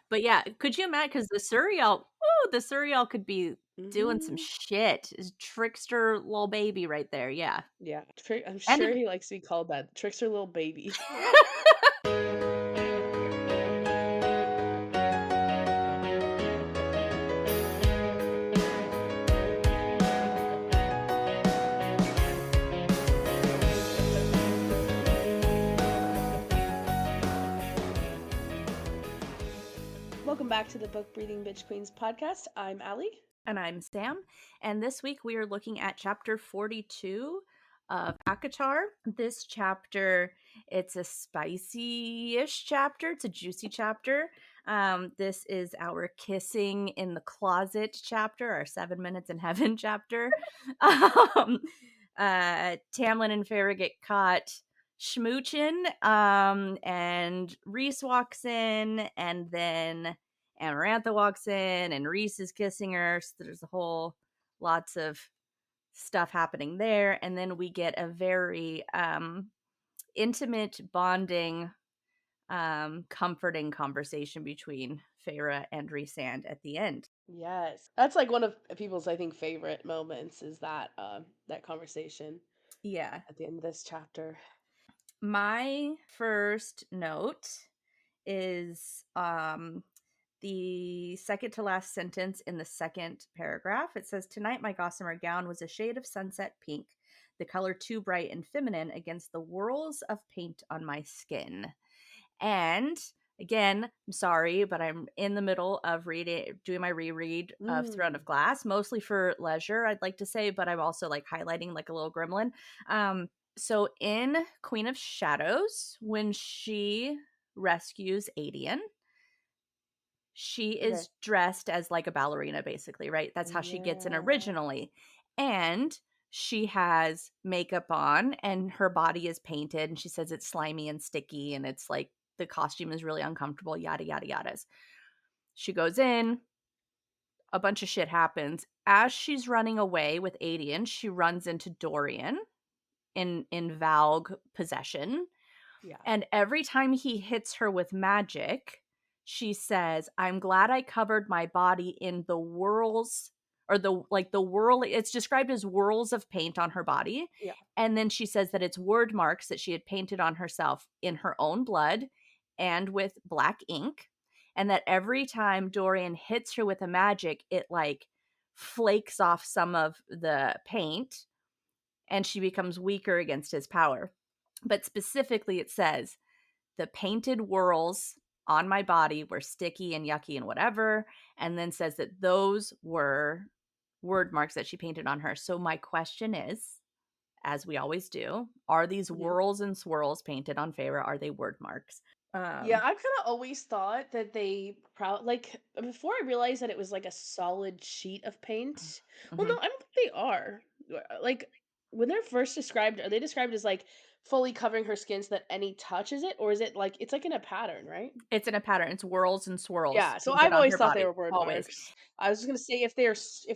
But yeah, could you imagine? Because the Suriel could be doing some Mhm. shit. Is trickster little baby right there, yeah. Yeah, I'm And sure he likes to be called that, trickster little baby. Welcome back to the Book Breathing Bitch Queens podcast. I'm Allie. And I'm Sam, and this week we are looking at chapter 42 of ACOTAR. This chapter, it's a spicy-ish chapter. It's a juicy chapter. This is our kissing in the closet chapter, our 7 minutes in heaven chapter. Tamlin and Feyre get caught schmooching, and Rhys walks in, and then Amarantha walks in and Rhys is kissing her. So there's lots of stuff happening there. And then we get a very intimate, bonding, comforting conversation between Feyre and Rhysand at the end. Yes, that's like one of people's, I think, favorite moments is that conversation Yeah. at the end of this chapter. My first note is the second to last sentence in the second paragraph. It says, "Tonight my gossamer gown was a shade of sunset pink, the color too bright and feminine against the whirls of paint on my skin." And again, I'm sorry, but I'm in the middle of doing my reread of Throne Mm. of Glass, mostly for leisure, I'd like to say, but I'm also like highlighting like a little gremlin. So in Queen of Shadows, when she rescues Adian, she Okay. is dressed as like a ballerina, basically, right? That's how she gets in Yeah. originally. And she has makeup on and her body is painted. And she says it's slimy and sticky and it's like the costume is really uncomfortable, yada, yada, yadas. She goes in, a bunch of shit happens. As she's running away with Adian, she runs into Dorian in Valg possession. Yeah. And every time he hits her with magic, she says, "I'm glad I covered my body in the whirls," or the whirl. It's described as whirls of paint on her body. Yeah. And then she says that it's word marks that she had painted on herself in her own blood and with black ink. And that every time Dorian hits her with a magic, it like flakes off some of the paint and she becomes weaker against his power. But specifically, it says the painted whirls on my body were sticky and yucky and whatever, and then says that those were word marks that she painted on her. So my question is, as we always do, are these Mhm. whirls and swirls painted on Feyre? Are they word marks? Yeah, Um, I've kind of always thought that they like before I realized that it was like a solid sheet of paint. Well, no, mhm. I don't think they are. Like when they're first described, are they described as like fully covering her skin so that any touches it, or is it like it's like in a pattern, right? It's in a pattern. It's whirls and swirls Yeah, so painted I've on always her thought they body, were word always. marks. I was just gonna say if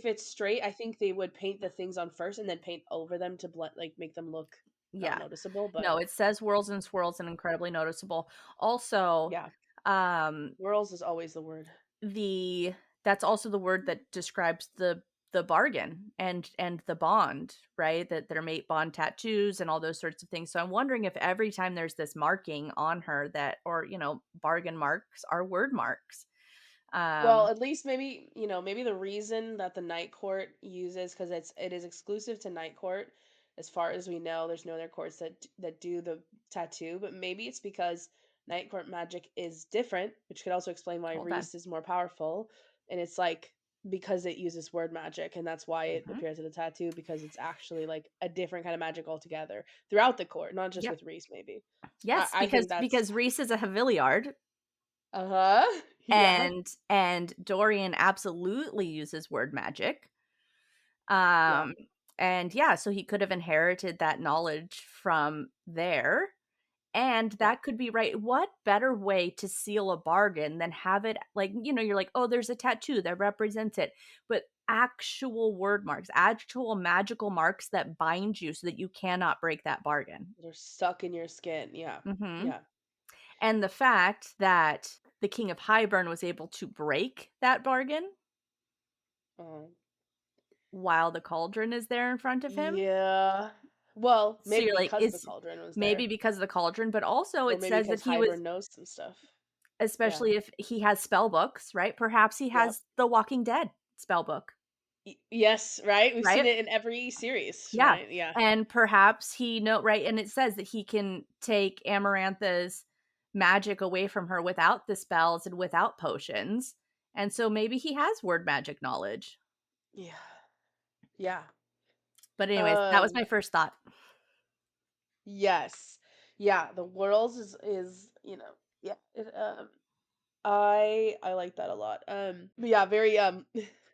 it's straight, I think they would paint the things on first and then paint over them to blend, like make them look not Yeah. noticeable. But No, it says whirls and swirls and incredibly noticeable. Also, yeah, um, whirls is always the word. the that's also the word that describes the bargain and the bond, right? That are mate bond tattoos and all those sorts of things. So I'm wondering if every time there's this marking on her that, or bargain marks are word marks. Well, Um, at least maybe, maybe the reason that the Night Court uses because it is exclusive to Night Court, as far as we know, there's no other courts that do the tattoo, but maybe it's because Night Court magic is different, which could also explain why hold on. Rhys is more powerful, and it's like because it uses word magic, and that's why it Hmm. appears as a tattoo because it's actually like a different kind of magic altogether throughout the court, not just Yep. with Rhys. Maybe Yes, I because think that's because Rhys is a Havilliard, uh-huh. Yeah. and Dorian absolutely uses word magic. Yeah. Um, and yeah, so he could have inherited that knowledge from there. And Yeah. that could be right. What better way to seal a bargain than have it like, you're like, oh, there's a tattoo that represents it, but actual word marks, actual magical marks that bind you so that you cannot break that bargain. They're stuck in your skin. Yeah. Hmm. Yeah. And the fact that the King of Highburn was able to break that bargain Uh, while the cauldron is there in front of him. yeah. Well, So maybe you're like, because the it's cauldron was maybe there, because of the cauldron, but also or it maybe says that because he was, Hybern knows some stuff. Yeah. especially if he has spell books, right? Perhaps he Yep. has the Walking Dead spell book, Yes, right? We've seen right? it in every series, Yeah, right? Yeah. and perhaps he know right, and it says that he can take Amarantha's magic away from her without the spells and without potions, and so maybe he has word magic knowledge. Yeah. Yeah. But anyways, that was Um, my first thought. yes. Yeah, the worlds is, yeah, I like that a lot. But yeah, very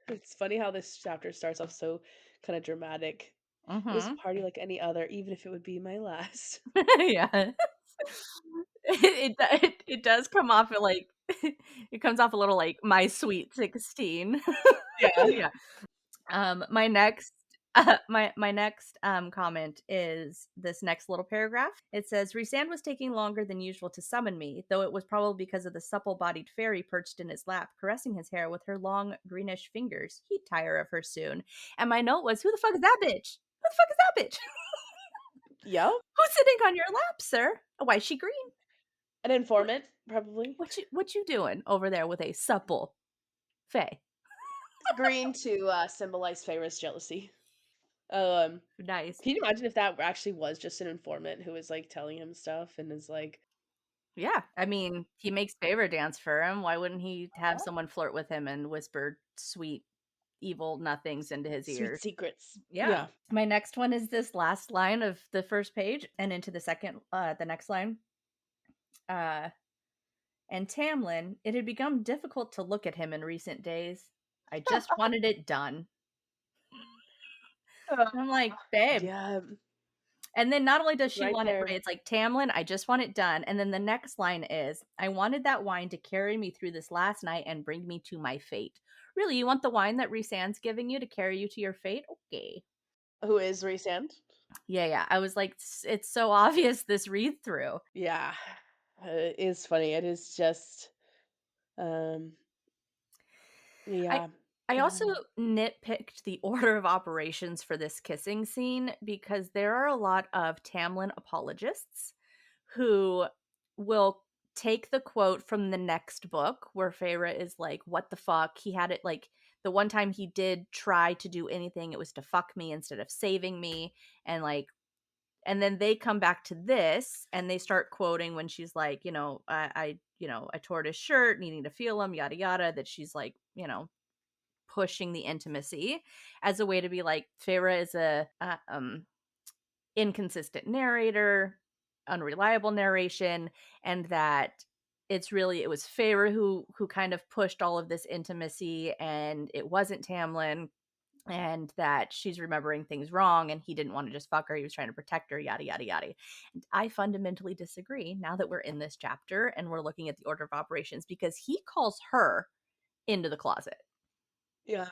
it's funny how this chapter starts off so kind of dramatic. This Mhm. party like any other, even if it would be my last. Yeah. It does come off like it comes off a little like My Sweet 16. Yeah. Yeah. My next my next comment is this next little paragraph. It says Rhysand was taking longer than usual to summon me, though it was probably because of the supple-bodied fairy perched in his lap, caressing his hair with her long greenish fingers. He'd tire of her soon. And my note was, who the fuck is that bitch? Who the fuck is that bitch? Yep. Who's sitting on your lap, sir? Why is she green? An What informant, probably. what you doing over there with a supple fae? It's green to symbolize Feyre's jealousy. Um, Nice. can you imagine if that actually was just an informant who was like telling him stuff and is like, Yeah, I mean, he makes Feyre dance for him. Why wouldn't he have "Huh? someone flirt with him and whisper sweet, evil nothings into his Sweet ears? secrets. Yeah. Yeah. My next one is this last line of the first page and into the next line. Uh, and Tamlin, it had become difficult to look at him in recent days. I just wanted it done. Uh, And I'm like, babe. yeah, And then not only does she right want it right, there. it's like, Tamlin, I just want it done. And then the next line is, I wanted that wine to carry me through this last night and bring me to my fate. Really, you want the wine that Rhysand's giving you to carry you to your fate? Okay. Who is Rhysand? Yeah, yeah. I was like, it's so obvious this read through. Yeah, it is funny. It is just, um, I yeah. I also Um, nitpicked the order of operations for this kissing scene because there are a lot of Tamlin apologists who will take the quote from the next book where Feyre is like, "What the fuck?" He had it like the one time he did try to do anything, it was to fuck me instead of saving me, and like, and then they come back to this and they start quoting when she's like, I tore his shirt, needing to feel him, yada yada. That she's like, pushing the intimacy as a way to be like, Feyre is a inconsistent narrator, unreliable narration, and that it was Feyre who kind of pushed all of this intimacy, and it wasn't Tamlin, and that she's remembering things wrong, and he didn't want to just fuck her, he was trying to protect her, yada yada yada. And I fundamentally disagree now that we're in this chapter and we're looking at the order of operations, because he calls her into the closet yeah.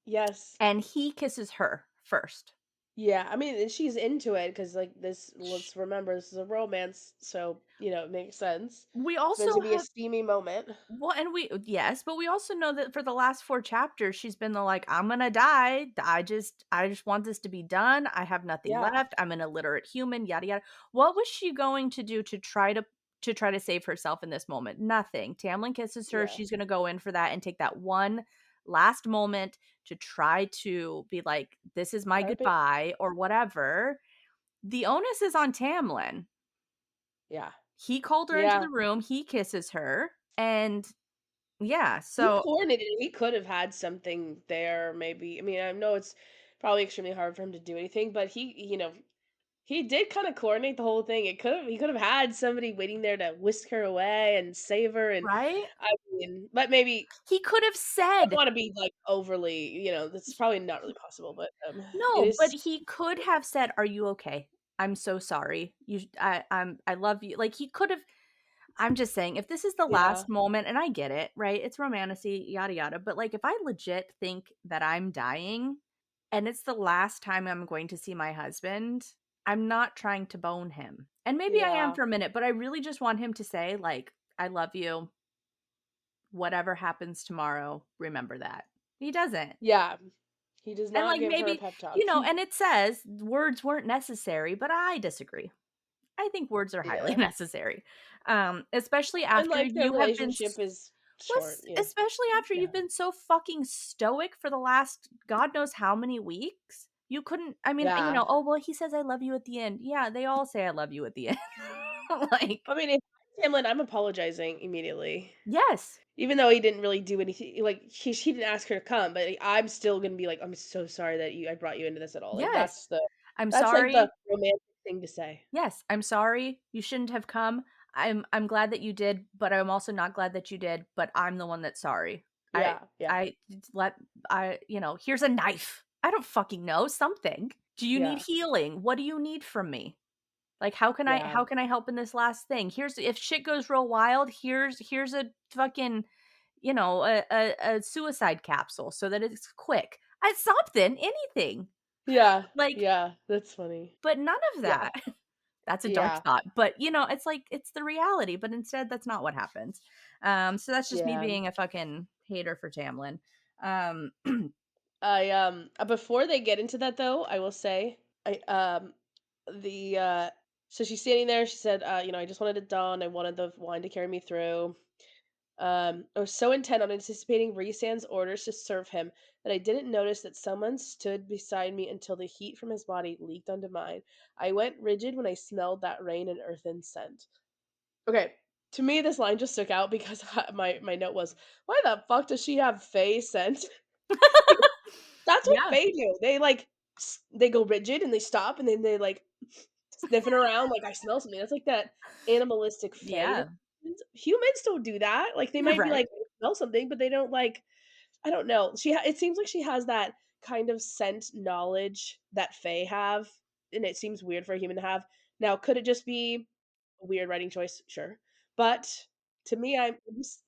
Yes. and he kisses her first. Yeah. I mean, and she's into it because, like, this, let's remember, this is a romance. So, it makes sense. We It's meant to also be a have steamy moment. well, and we yes, but we also know that for the last 4 chapters, she's been the like, "I'm gonna die. I just want this to be done. I have nothing Yeah. left. I'm an illiterate human, yada yada." What was she going to do to try to save herself in this moment? Nothing. Tamlin kisses her. Yeah. She's gonna go in for that and take that one last moment to try to be like, "This is my Carpe. goodbye," or whatever. The onus is on Tamlin. Yeah. He called her into Yeah. the room, he kisses her, and yeah, He so coordinated it. He could have had something there, maybe. I mean, I know it's probably extremely hard for him to do anything, but he did kind of coordinate the whole thing. He could have had somebody waiting there to whisk her away and save her. And right? I mean, but maybe He could have I don't said want to be like overly, that's probably not really possible, but it no, but is. he could have said, "Are you okay? I'm so sorry. I love you." Like, he could have I'm just saying, if this is the Yeah, last moment, and I get it, right? It's romantasy, yada yada, but like, if I legit think that I'm dying and it's the last time I'm going to see my husband, I'm not trying to bone him. And maybe I am yeah, for a minute, but I really just want him to say like, "I love you. whatever happens tomorrow, remember that. He doesn't. Yeah. He does And not like give her a maybe, pep talk. and it says words weren't necessary, but I disagree. I think words are highly Yeah. necessary. Especially And after like their you have been relationship is short. was Yeah. especially after Yeah. you've been so fucking stoic for the last god knows how many weeks. You couldn't, I mean, Yeah. oh well, he says I love you at the end. Yeah, they all say I love you at the end. Like, I mean, if I'm Tamlin, I'm apologizing immediately. yes. Even though he didn't really do anything, like he didn't ask her to come, but I'm still gonna be like, I'm so sorry that I brought you into this at all. Like Yes. I'm that's like the sorry. romantic thing to say. Yes, I'm sorry. You shouldn't have come. I'm glad that you did, but I'm also not glad that you did, but I'm the one that's sorry. I Yeah, yeah, I let here's a knife. I don't fucking know, something. Do you need yeah, healing? What do you need from me? Like yeah, how can I help in this last thing? Here's if shit goes real wild, here's a fucking, a suicide capsule so that it's quick. Something, anything. yeah, Like, yeah. That's funny. but none of Yeah, that. That's a dark yeah, thought, but, it's like it's the reality, but instead that's not what happens. So that's just me yeah. being a fucking hater for Tamlin. Um, Before they get into that though, I will say I the so she's standing there. She said, I just wanted it done. I wanted the wine to carry me through. I was so intent on anticipating Rhysand's orders to serve him that I didn't notice that someone stood beside me until the heat from his body leaked onto mine. I went rigid when I smelled that rain and earthen scent. Okay, to me, this line just stuck out because my note was, why the fuck does she have Faye scent? Because that's what yeah, Faye do. They like they go rigid and they stop and then they like sniffing around like I smell something. That's like that animalistic Faye. yeah, Humans don't do that. Like they you're might be right. like "I smell something, but they don't like I don't know. It seems like she has that kind of scent knowledge that Fae have, and it seems weird for a human to have. Now, could it just be a weird writing choice? Sure. But to me, I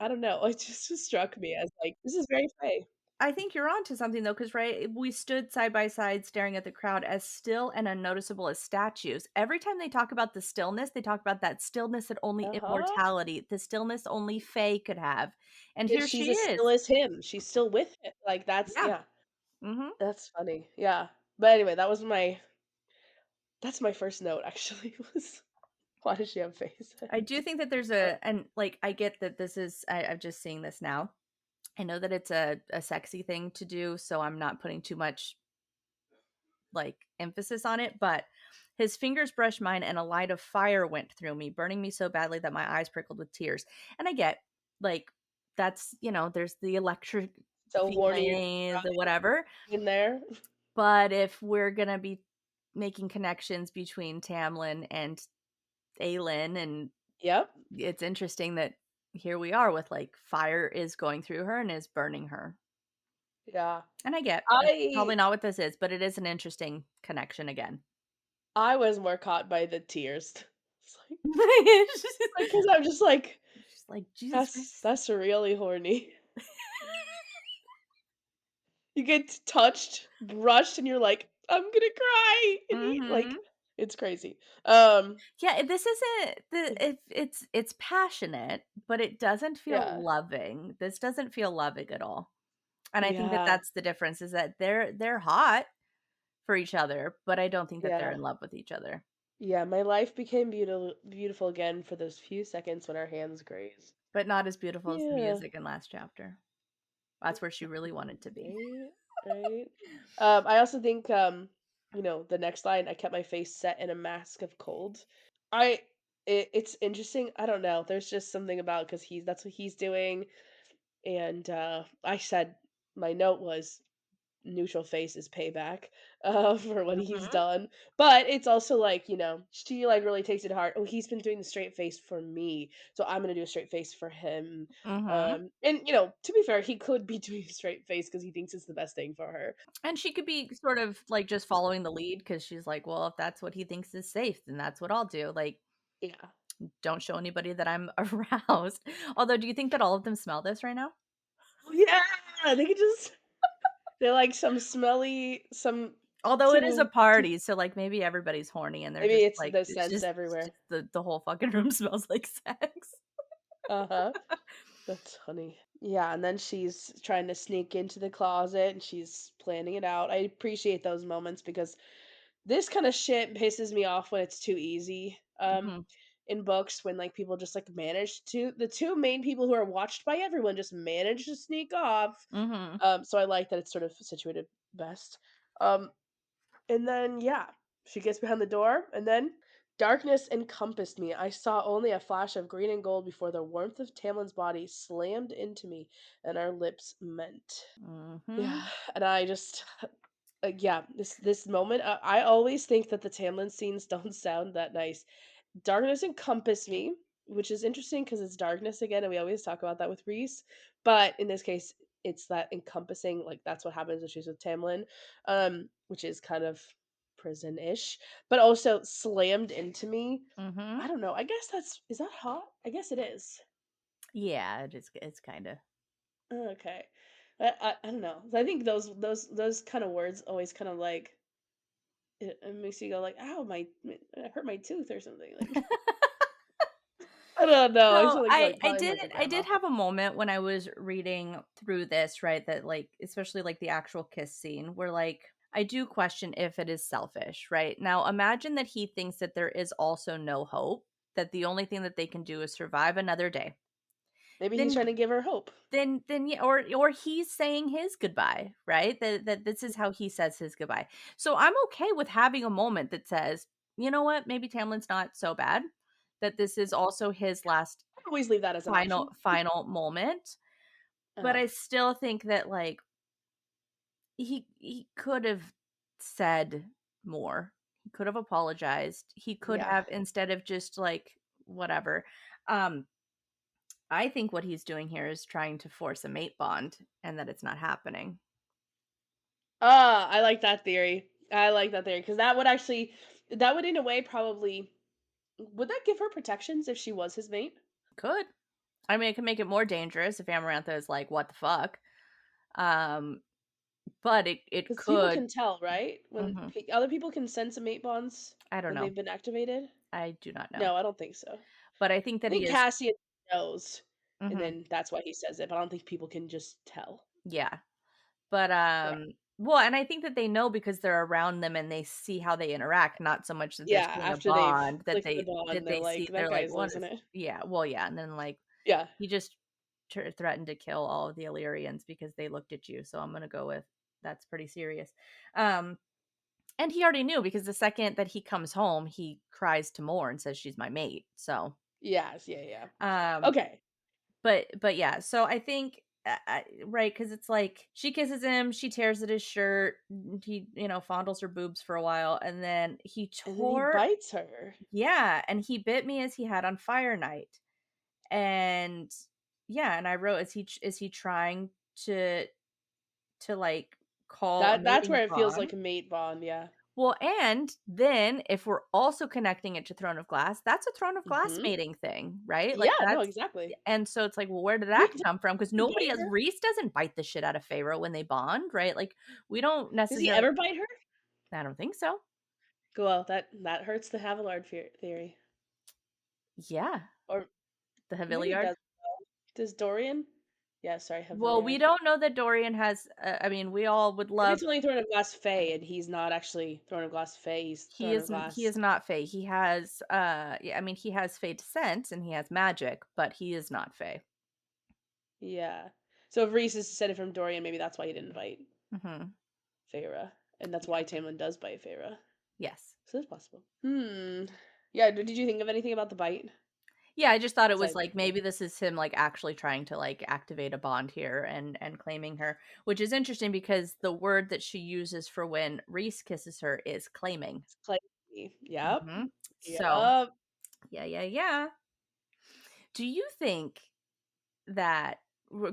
don't know. It just struck me as like this is very Fae. I think you're onto something though, because right, we stood side by side staring at the crowd as still and unnoticeable as statues. Every time they talk about the stillness, they talk about that stillness that only Uh-huh. immortality, the stillness only Fae could have. And And here she's she as still is. as him. She's still with him. Like that's Yeah. yeah. Hmm. That's funny. Yeah. But anyway, that's my first note actually was why does she have face? I do think that there's and like I get that this is I'm just seeing this now. I know that it's a sexy thing to do, so I'm not putting too much like emphasis on it, but his fingers brushed mine and a light of fire went through me, burning me so badly that my eyes prickled with tears. And I get like that's, there's the electric So horny feeling, the whatever. in there. But if we're gonna be making connections between Tamlin and Aelin, and Yep. it's interesting that here we are with like fire is going through her and is burning her. Yeah. And I get that's probably I not what this is, but it is an interesting connection again. I was more caught by the tears. It's It's just like, cause I'm just like, just like, Jesus Christ. that's really horny. You get touched, brushed, and you're like, "I'm gonna cry," and he like, Mhm. it's crazy. Yeah, this isn't it's passionate, but it doesn't feel Yeah, loving. This doesn't feel loving at all. And I think that yeah, that's the difference is that they're hot for each other, but I don't think that they're yeah, in love with each other. yeah. My life became beautiful again for those few seconds when our hands grazed. But not as beautiful as the Yeah. music in last chapter. That's where she really wanted to be. Right, right. I also think, the next line, I kept my face set in a mask of cold. I, it's interesting. I don't know. There's just something about because that's what he's doing, and I said my note was neutral face is payback for what he's Mhm. done, but it's also like she like really takes it hard. Oh, he's been doing the straight face for me, so I'm gonna do a straight face for him. Mhm. And to be fair, he could be doing a straight face because he thinks it's the best thing for her. And she could be sort of like just following the lead because she's like, well, if that's what he thinks is safe, then that's what I'll do. Like, Yeah. don't show anybody that I'm aroused. Although, do you think that all of them smell this right now? Oh, yeah, they could just they're like some smelly Although it is a some party, so like maybe everybody's horny and they're maybe just it's like the it's scents just everywhere. the whole fucking room smells like sex. Uh-huh. That's funny. Yeah, and then she's trying to sneak into the closet and she's planning it out. I appreciate those moments because this kind of shit pisses me off when it's too easy. Mhm. In books when like people just like manage to the two main people who are watched by everyone just manage to sneak off. Mhm. So I like that it's sort of situated best. Um and then yeah, she gets behind the door and then darkness encompassed me. I saw only a flash of green and gold before the warmth of Tamlin's body slammed into me and our lips met. Yeah, Mhm. and I just yeah, this moment I always think that the Tamlin scenes don't sound that nice. Darkness encompassed me, which is interesting because it's darkness again, and we always talk about that with Rhys. But in this case, it's that encompassing, like that's what happens when she's with Tamlin, which is kind of prison-ish, but also slammed into me. Mhm. I don't know. I guess that's is that hot? I guess it is. Yeah, it's kind of. Okay. I don't know. I think those kind of words always kind of like it makes you go like, "Ow, I hurt my tooth or something." Like I don't know. I So feel like I probably did like a I grandma. did have a moment when I was reading through this, right, that like especially like the actual kiss scene where like I do question if it is selfish, right? Now imagine that he thinks that there is also no hope, that the only thing that they can do is survive another day. Maybe he's trying Then to give her hope. then yeah, or he's saying his goodbye, right? That this is how he says his goodbye. So I'm okay with having a moment that says, you know what, maybe Tamlin's not so bad. That this is also his last I always leave that as an option. final moment. But Uh, I still think that like he could have said more. He could have apologized. He could yeah. have instead of just like whatever. Um I think what he's doing here is trying to force a mate bond and that it's not happening. I like that theory. I like that theory because that would in a way probably would that give her protections if she was his mate? Could. I mean, it could make it more dangerous if Amarantha is like, "What the fuck?" Um, but it Because people could. can tell, right? When Mhm. other people can sense a mate bonds I don't when know. they've been activated. I do not know. No, I don't think so. I But I think that he think is. Cassian knows, and Mhm. then that's why he says it. But I don't think people can just tell. Yeah. But, Yeah, well, and I think that they know because they're around them and they see how they interact, not so much that they're yeah. seeing a After they've bond clicked the bond, that they're they see. like, "That They're like, guy's "What losing is." it." Yeah, well, yeah, and then, like, Yeah. he just threatened to kill all of the Illyrians because they looked at you, so I'm gonna go with that's pretty serious. Um, and he already knew because the second that he comes home, he cries to Mor and says, "She's my mate." So, Yes. Yeah. Yeah. um Okay. but yeah, so I think right, because it's like she kisses him, she tears at his shirt, he fondles her boobs for a while, and then he And then he tore. bites her. Yeah, and he bit me as he had on Fire Night, and yeah, and I wrote, is he trying to like call a That's mating where it feels bond? like a mate bond. Yeah. Well, and then if we're also connecting it to Throne of Glass, that's a Throne of Glass Hmm. mating thing, right? Like, Yeah. No. that's Exactly. and so it's like, well, where did that Wait, did come from? Because he nobody bite else her? Rhys doesn't bite the shit out of Feyre when they bond, right? Like, we don't Does he necessarily. ever bite her? I don't think so. Well, that hurts the Havilliard theory. Yeah, Or the maybe it Havilliard. does. Does Dorian? Yeah. Sorry, Well, we Havilliard. don't know that Dorian has, I mean, we all would Maybe love. it's only Throne of Glass Fae, and he's not actually Throne of Glass Fae. He's Throne of He Glass. is not Fey. He has, yeah, I mean, he has Fey descent and he has magic, but he is not Fey. Yeah. So if Rhys is descended from Dorian, maybe that's why he didn't bite Hmm. Feyre, and that's Yeah. why Tamlin does bite Feyre. Yes. So it's possible. Hmm. Yeah. Did you think of anything about the bite? Yeah, I just thought it was Besides, like maybe this is him like actually trying to like activate a bond here and claiming her, which is interesting because the word that she uses for when Rhys kisses her is claiming. it's Clay. Yep. Hmm. So Yep. yeah, yeah, yeah. Do you think that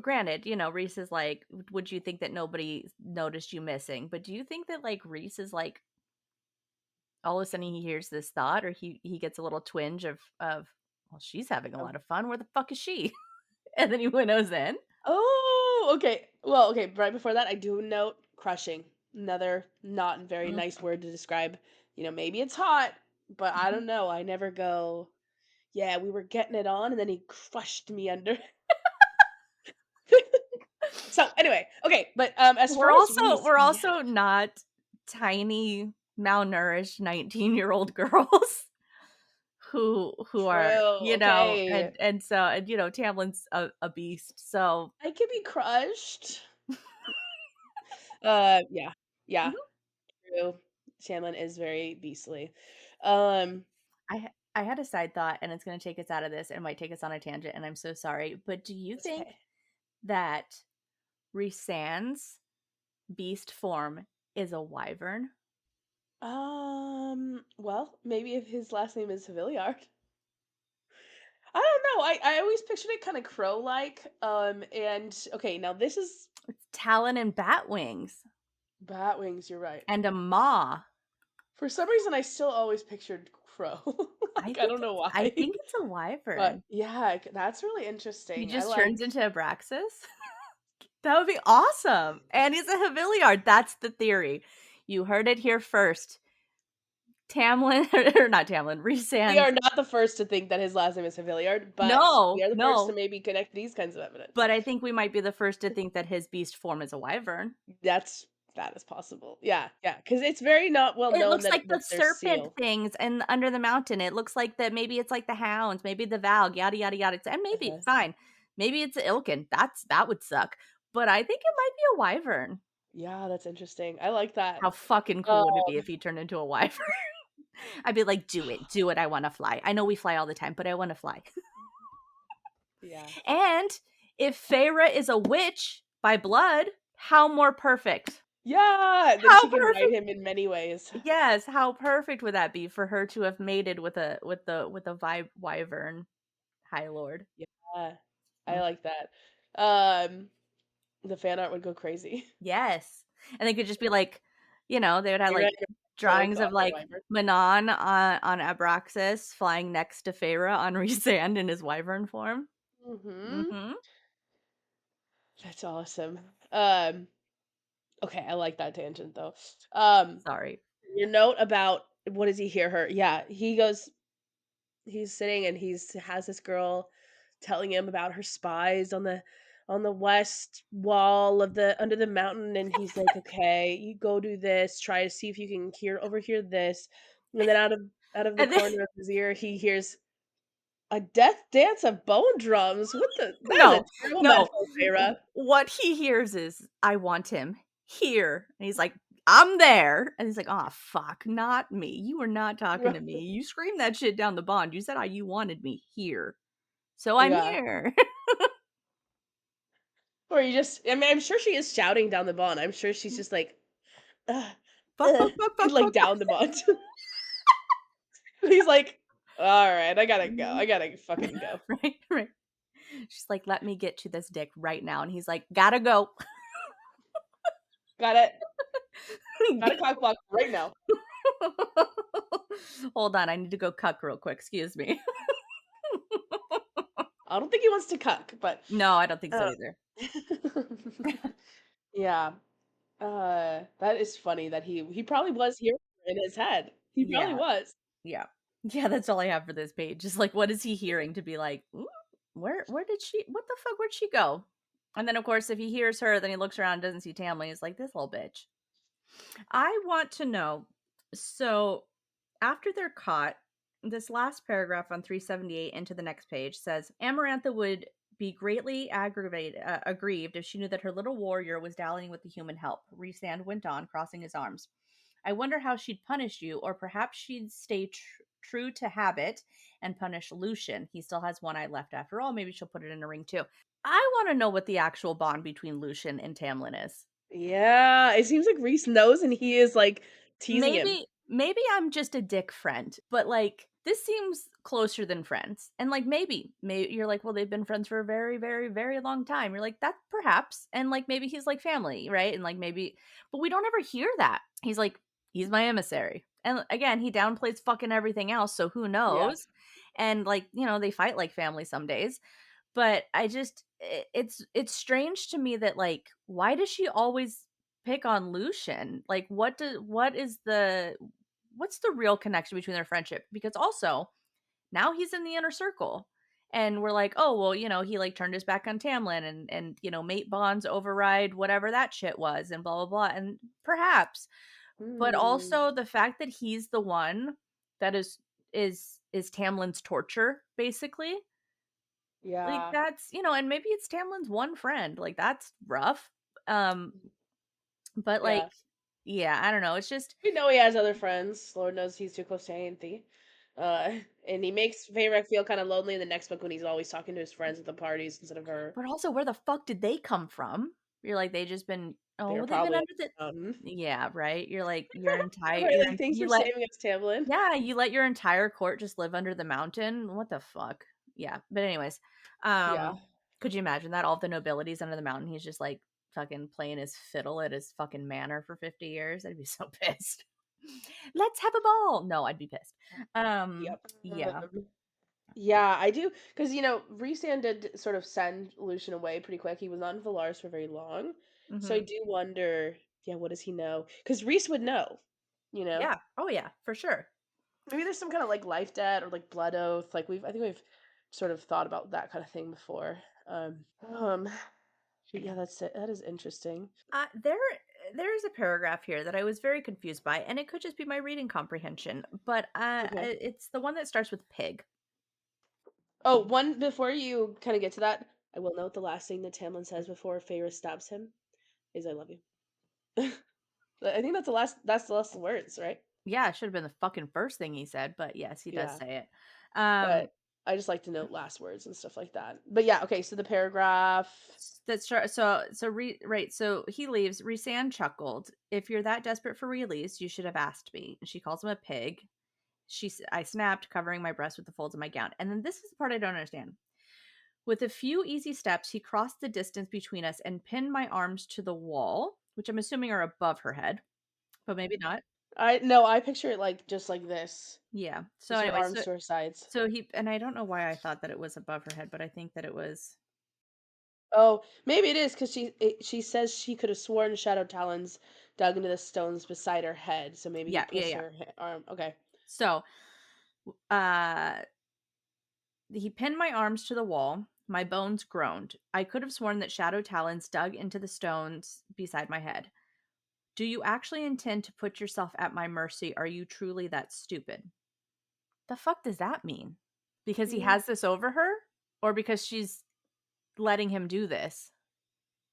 granted, Rhys is like, would you think that nobody noticed you missing? But do you think that like Rhys is like all of a sudden he hears this thought or he gets a little twinge of well, she's having a lot of fun. Where the fuck is she? And then he winnows in. Oh, okay. Well, okay, right before that, I do note crushing. Another not very nice word to describe. Maybe it's hot, but I Mhm. don't know. I never go, yeah, we were getting it on, and then he crushed me under. So anyway, okay, but as far as Rhys, We're yeah, also not tiny, malnourished 19-year-old girls who are, true. Okay, and so, and Tamlin's a beast. So I could be crushed. Yeah, yeah, Mhm. true. Tamlin is very beastly. Um, I had a side thought, and it's going to take us out of this. It might take us on a tangent, and I'm so sorry. But do you that's think okay. that Rhysand's beast form is a wyvern? Well, maybe if his last name is Havilliard. I don't know. I always pictured it kind of crow-like. And okay, now this is It's talon and bat wings bat wings. You're right. and a maw. For some reason, I still always pictured crow. Like I don't know I why, think it's a but wyvern. yeah, that's really He interesting. I just like. turns into Abraxas. That would be awesome. And he's a Havilliard. That's the theory. You heard it here first. Tamlin, or not Tamlin, We Rhysand. are not the first to think that his last name is Havilliard, but we No, are the first to no. maybe connect these kinds of evidence. But I think we might be the first to think that his beast form is a wyvern. That's that is possible. Yeah, yeah, because it's very not well It known looks that like the they're serpent seal. things and under the mountain. It looks like that maybe it's like the hounds, maybe the Valg, yada yada yada. And maybe Uh-huh. fine. Maybe it's Ilkin. That would suck. But I think it might be a wyvern. Yeah, that's interesting. I like that. How fucking Um, cool would it be if he turned into a wyvern? I'd be like, do it, do it. I want to fly. I know we fly all the time, but I want to fly. yeah. And if Feyre is a witch by blood, how more perfect? Yeah, then How she can ride perfect? him in many ways. Yes, how perfect would that be for her to have mated with a wyvern high lord? Yeah, I Mm, like that. Um, the fan art would go crazy. yes, and they could just be like, they would have Feyre like and your drawings on of her like wyvern. Manon on Abraxas flying next to Feyre on Rhysand in his wyvern form. Mhm. Mm-hmm. That's awesome. Um, okay, I like that tangent though. Um, Sorry. your note about what does he hear her? Yeah, he goes he's sitting and he's has this girl telling him about her spies on the west wall of the under the mountain, and he's like, okay, you go do this, try to see if you can overhear this. And then out of the And then corner of his ear he hears a death dance of bone drums. What the that is a no, terrible no. metaphor, Feyre. What he hears is, "I want him here." And he's like, "I'm there." And he's like, "Oh fuck, not me. You were not talking to me. You screamed that shit down the bond. You said you wanted me here. So I'm Yeah. here." Or you just I mean, I'm sure she is shouting down the bond. I'm sure she's just like, "Ugh, Fuck, ugh," fuck, fuck, fuck, like fuck, fuck. down the bond. He's like, "All right, I gotta go. I gotta fucking go. Right, right. She's like, "Let me get to this dick right now." And he's like, "Gotta go." Got it. Got a cock block right now." Hold on, I need to go cuck real quick. Excuse me. I don't think he wants to cuck, but No, I don't think so uh, either. yeah. That is funny that he probably was here in his head. He probably Yeah. was. Yeah. Yeah, that's all I have for this page. Just like, what is he hearing to be like, "Mm, where did she what the fuck, where'd she go?" And then of course if he hears her, then he looks around, doesn't see Tamlin, he's like, "This little bitch." I want to know, so after they're caught, this last paragraph on 378 into the next page says, Amarantha would be greatly aggrieved if she knew that her little warrior was dallying with the human help. Rhysand went on, crossing his arms. I wonder how she'd punish you, or perhaps she'd stay true to habit and punish Lucien. He still has one eye left after all. Maybe she'll put it in a ring too. I want to know what the actual bond between Lucien and Tamlin is. Yeah, it seems like Rhys knows and he is like teasing him. Maybe I'm just a dick friend, but like this seems closer than friends. And like maybe you're like, well, they've been friends for a very, very, very long time. You're like, that perhaps. And like maybe he's like family, right? And like maybe, but we don't ever hear that. He's like, he's my emissary. And again, he downplays fucking everything else, so who Yeah. knows? And like, they fight like family some days. But it's strange to me that like why does she always pick on Lucien? Like what's the real connection between their friendship? Because also now he's in the inner circle. and we're like, "Oh, well, he, like, turned his back on Tamlin and, mate bonds override whatever that shit was and blah, blah, blah," and perhaps, but Mm, also the fact that he's the one that is Tamlin's torture, basically, like, yeah, that's and maybe it's Tamlin's one friend, like, that's rough, um, but, like, yeah. yeah, I don't know, it's just We know he has other friends. Lord knows he's too close to Anthe. Uh, and he makes Feyre feel kind of lonely in the next book when he's always talking to his friends at the parties instead of her. but also where the fuck did they come from? You're like, they just been They were they've been probably under the on the mountain. yeah, right? You're like, your entire Right, like, thanks you for let saving us, Tamlin. yeah, you let your entire court just live under the mountain? What the fuck? Yeah, but anyways, Yeah. could you imagine that? All the nobilities under the mountain, he's just, like, fucking playing his fiddle at his fucking manor for 50 years? I'd be so pissed. "Let's have a ball!" No, I'd be pissed. Yep. Yeah. Yeah, I do, because Rhysand did sort of send Lucian away pretty quick. He was not in Valaris for very long, so I Mhm. do wonder, yeah, what does he know? Because Rhys would know, you know. Yeah. Oh, yeah, for sure. Maybe there's some kind of like life debt or like blood oath. Like I think we've sort of thought about that kind of thing before. Um, yeah, that's it. That is interesting. There's a paragraph here that I was very confused by, and it could just be my reading comprehension, but Okay. it's the one that starts with pig. Oh, one before you kind of get to that, I will note the last thing that Tamlin says before Feyre stabs him is "I love you." I think that's the last. That's the last words, right? Yeah, it should have been the fucking first thing he said, but yes, he does Yeah, say it. but Um, I just like to note last words and stuff like that. But yeah, okay. So the paragraph. that's right. So he leaves. Rhysand chuckled. If you're that desperate for release, you should have asked me. And she calls him a pig. I snapped, covering my breast with the folds of my gown. And then this is the part I don't understand. With a few easy steps, he crossed the distance between us and pinned my arms to the wall, which I'm assuming are above her head, but maybe not. I no, I picture it like just like this, Yeah. So just her anyway, arms to her sides. he and I don't know why I thought that it was above her head, but I think that it was Oh, maybe it is because she says she could have sworn shadow talons dug into the stones beside her head. So maybe he yeah, yeah, puts yeah. her arm. Okay. So, uh he pinned my arms to the wall. My bones groaned. I could have sworn that shadow talons dug into the stones beside my head. Do you actually intend to put yourself at my mercy? Are you truly that stupid? The fuck does that mean? Because he Mm, has this over her? Or because she's letting him do this?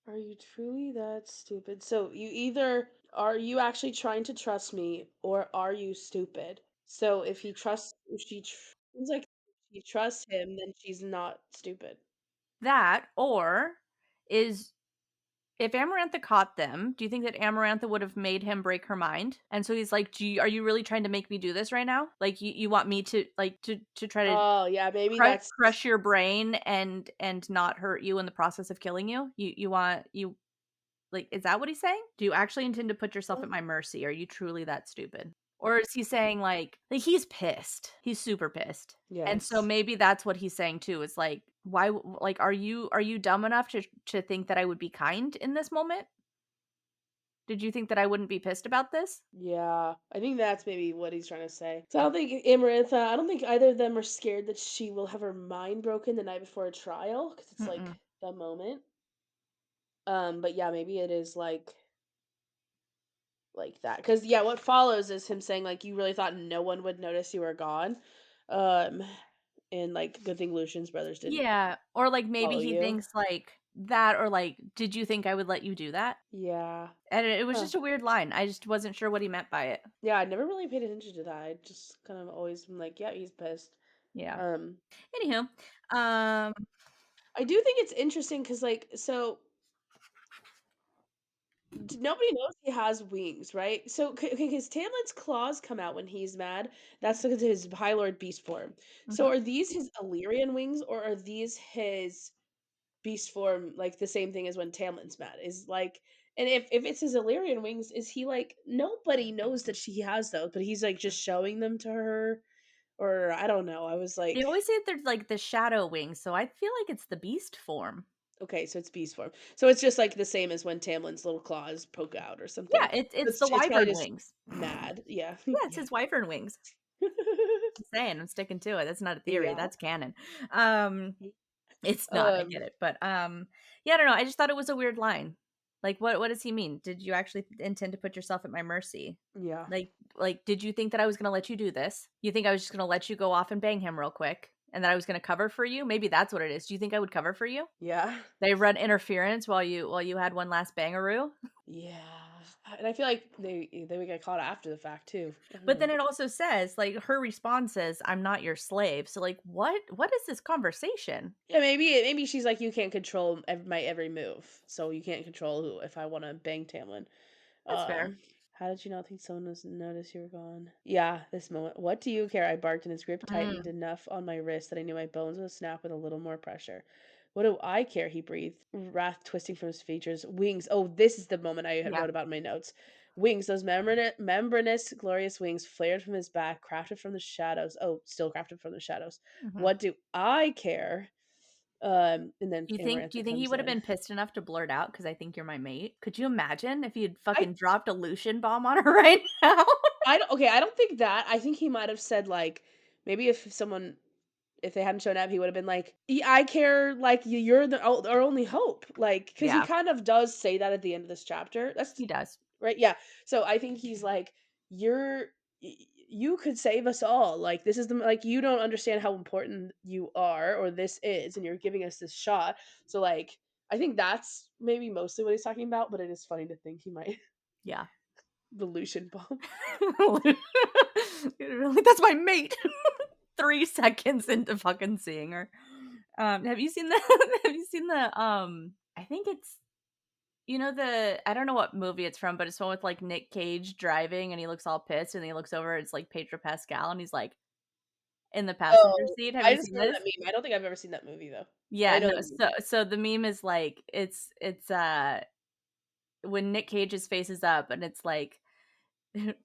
are you truly that stupid? So you either are you actually trying to trust me, or are you stupid? So if seems like if she trusts him, then she's not stupid. That, or is if Amarantha caught them, do you think that Amarantha would have made him break her mind? And so he's like, are you really trying to make me do this right now? Like you want me to like to try to Oh yeah, maybe that's crush your brain and not hurt you in the process of killing you? You want you like, is that what he's saying? Do you actually intend to put yourself at my mercy? Are you truly that stupid? Or is he saying like he's pissed. He's super pissed. And so yes. maybe that's what he's saying too. Is like, why like are you dumb enough to think that I would be kind in this moment? Did you think that I wouldn't be pissed about this? Yeah, I think that's maybe what he's trying to say. So I don't think either of them are scared that she will have her mind broken the night before a trial, because it's like Mm-mm. the moment. But yeah, maybe it is like that. Because yeah, what follows is him saying like, "You really thought no one would notice you were gone," um, and like, good thing Lucian's brothers didn't Yeah, or like maybe follow he you. thinks like that, or like, did you think I would let you do that? Yeah. And it was Huh. just a weird line. I just wasn't sure what he meant by it. Yeah, I never really paid attention to that. I just kind of always been like, yeah, he's pissed. Yeah. Um, Anywho, um, I do think it's interesting because nobody knows he has wings, right? So, because Tamlin's claws come out when he's mad. That's because of his High Lord beast form. So, mhm. are these his Illyrian wings, or are these his beast form? Like the same thing as when Tamlin's mad is like. And if it's his Illyrian wings, is he like nobody knows that she has those, but he's like just showing them to her, or I don't know. I was They like, always say that there's like the shadow wings, so I feel like it's the beast form. okay, so it's beast form. So it's just like the same as when Tamlin's little claws poke out or something. Yeah, it's So it's the it's probably wyvern just wings. mad. Yeah, Yeah, it's yeah. his wyvern wings. Just saying, I'm sticking to it. That's not a theory. Yeah. That's canon. Um, it's not. I Um, get it, but yeah, I don't know. I just thought it was a weird line. Like, what does he mean? Did you actually intend to put yourself at my mercy? yeah. Like, did you think that I was gonna let you do this? You think I was just gonna let you go off and bang him real quick, and that I was gonna cover for you? Maybe that's what it is. Do you think I would cover for you? Yeah. They run interference while you had one last bangaroo. Yeah. And I feel like they would get caught after the fact too. I don't But know. then it also says, like, her response says, "I'm not your slave." So, like, what is this conversation? Yeah, maybe she's like, you can't control my every move, so you can't control who if I want to bang Tamlin. That's fair. How did you not think someone was notice you were gone? Yeah, this moment. What do you care? I barked, and his grip tightened Mm, enough on my wrist that I knew my bones would snap with a little more pressure. What do I care? He breathed, wrath twisting from his features. Wings. Oh, this is the moment I yeah. wrote about in my notes. Wings, those membranous, glorious wings flared from his back, crafted from the shadows. Oh, still crafted from the shadows. Mhm. What do I care? And then Do Amarantha you think he comes would have in. been pissed enough to blurt out, "'Cause I think you're my mate"? Could you imagine if you'd I fucking dropped a Lucian bomb on her right now? I don't okay, I don't think that. I think he might have said, like, maybe if they hadn't shown up, he would have been like, I care, like, you're our only hope." Like, because he Yeah, kind of does say that at the end of this chapter. That's he does. right, yeah. So I think he's like, "You're you could save us all. Like, this is the like, you don't understand how important you are or this is, and you're giving us this shot." So, like, I think that's maybe mostly what he's talking about, but it is funny to think he might Yeah. the Lucian bomb. Like, "That's my mate." 3 seconds into fucking seeing her. Have you seen the have you seen the, I think it's I don't know what movie it's from, but it's one with, like, Nick Cage driving, and he looks all pissed, and he looks over, it's, like, Pedro Pascal, and he's, like, in the passenger Oh, seat. Have I you just seen remember this? that meme. I don't think I've ever seen that movie, though. But I Yeah, know no, the meme. so the meme is, like, when Nick Cage's face is up, and it's, like,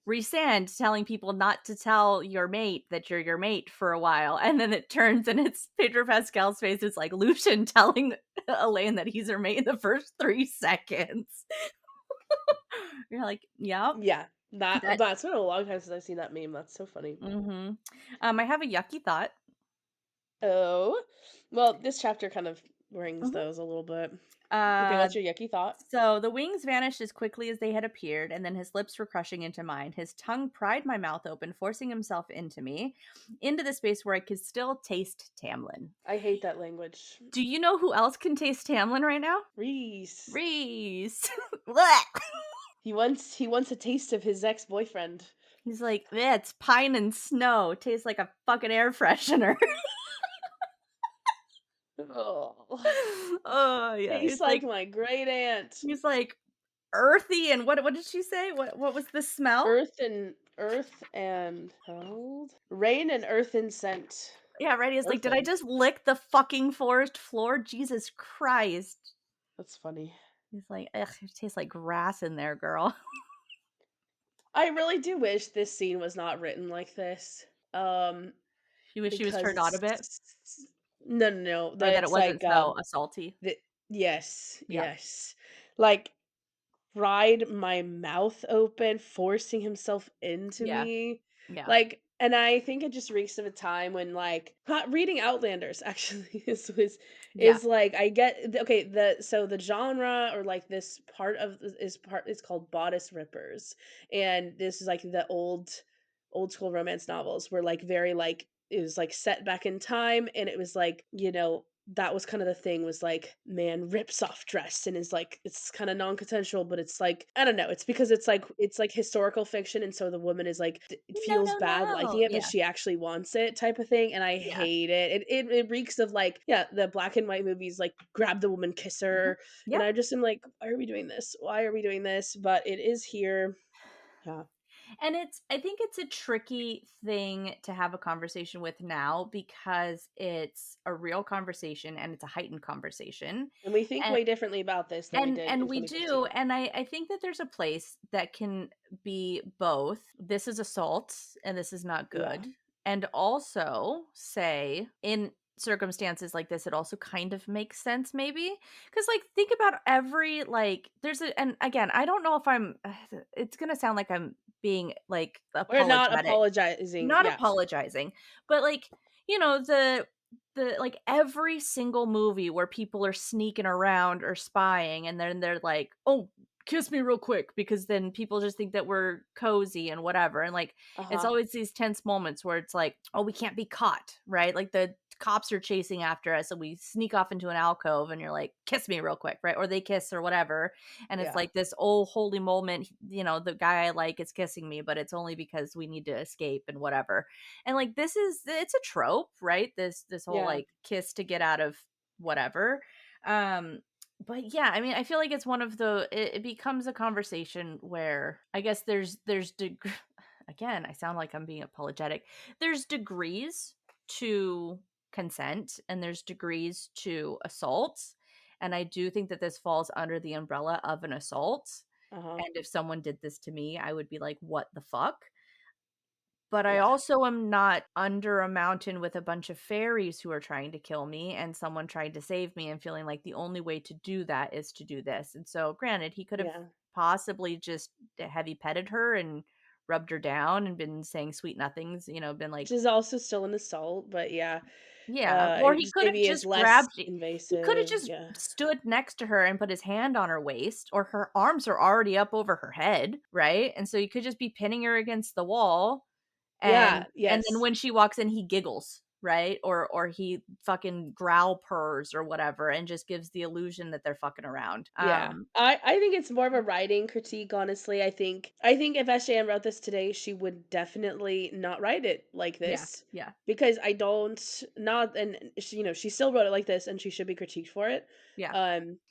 Rhysand telling people not to tell your mate that you're your mate for a while, and then it turns and it's Pedro Pascal's face is like Lucian telling Elaine that he's her mate in the first 3 seconds. You're like, "Yep, Yeah, that." that's been a long time since I've seen that meme. That's so funny. Mhm. I have a yucky thought. Oh, well, this chapter kind of brings Mhm. those a little bit. Okay, Uh, what's your yucky thought? so the wings vanished as quickly as they had appeared, and then his lips were crushing into mine. His tongue pried my mouth open, forcing himself into me, into the space where I could still taste Tamlin. I hate that language. Do you know who else can taste Tamlin right now? Reese. Rhys. Blech. He wants a taste of his ex-boyfriend. He's like, "Yeah, it's pine and snow. Tastes like a fucking air freshener." Oh, Oh yeah. tastes like my great aunt. He's like earthy and what did she say? What was the smell? Earth and cold, rain and earth and scent. Yeah, right. He's like, "Did I Earthen. just lick the fucking forest floor? Jesus Christ." That's funny. He's like, "Ugh, it tastes like grass in there, girl." I really do wish this scene was not written like this. Um, You wish she was because turned on a it's bit no, no, no. or that it That's wasn't like so assaulty. the yes, Yeah. yes. Like pried my mouth open, forcing himself into Yeah. me. Yeah. Like, and I think it just reeks of a time when like reading Outlanders actually Yeah. is like I get okay the genre or like this part of is part it's called bodice rippers, and this is like the old school romance novels were like very like it was like set back in time, and it was like that was kind of the thing was like man rips off dress and is like it's kind of non-consensual, but it's like I don't know, it's because it's like historical fiction, and so the woman is like it No, feels no, bad no. liking it but Yeah. she actually wants it type of thing, and I Yeah. hate it reeks of like yeah the black and white movies like grab the woman kiss Mhm. her, and Yep. I just am like why are we doing this, but it is here. Yeah. And I think it's a tricky thing to have a conversation with now because it's a real conversation and it's a heightened conversation. And we think And way differently about this than we did in we do, 2015. and I think that there's a place that can be both. This is assault and this is not Yeah. good. And also say in circumstances like this it also kind of makes sense maybe because like think about every like there's a and again I don't know if I'm it's gonna sound like I'm being, like, We're not apologetic. apologizing, Not yeah. apologizing, but, like, the like, every single movie where people are sneaking around or spying, and then they're like, "Oh, kiss me real quick," because then people just think that we're cozy and whatever, and, like, it's Uh-huh, always these tense moments where it's like, "Oh, we can't be caught," right? Like, the cops are chasing after us, and we sneak off into an alcove, and you're like, "Kiss me real quick," right? Or they kiss or whatever, and it's yeah, like this, "Oh, holy moment," the guy I like is kissing me, but it's only because we need to escape and whatever. And, like, it's a trope, right? This whole, yeah, like, kiss to get out of whatever. Um, but yeah, I mean, I feel like it's one of it becomes a conversation where I guess again, I sound like I'm being apologetic. There's degrees to consent and there's degrees to assault. And I do think that this falls under the umbrella of an assault. uh-huh, And if someone did this to me, I would be like, what the fuck? But I yeah, also am not under a mountain with a bunch of fairies who are trying to kill me and someone trying to save me and feeling like the only way to do that is to do this. And so, granted, he could have yeah. possibly just heavy petted her and rubbed her down and been saying sweet nothings, been Which like, is also still an assault, but yeah, yeah, or it he just could have maybe is just less he could have invasive, just yeah. stood next to her and put his hand on her waist, or her arms are already up over her head, right? And so he could just be pinning her against the wall, Yeah, and then yes. when she walks in, he giggles, right? Or he fucking growl purrs or whatever and just gives the illusion that they're fucking around. Yeah. I think it's more of a writing critique, honestly. I think if SJM wrote this today, she would definitely not write it like Yeah, this. yeah, Because I don't not and she, she still wrote it like this and she should be critiqued for it. yeah,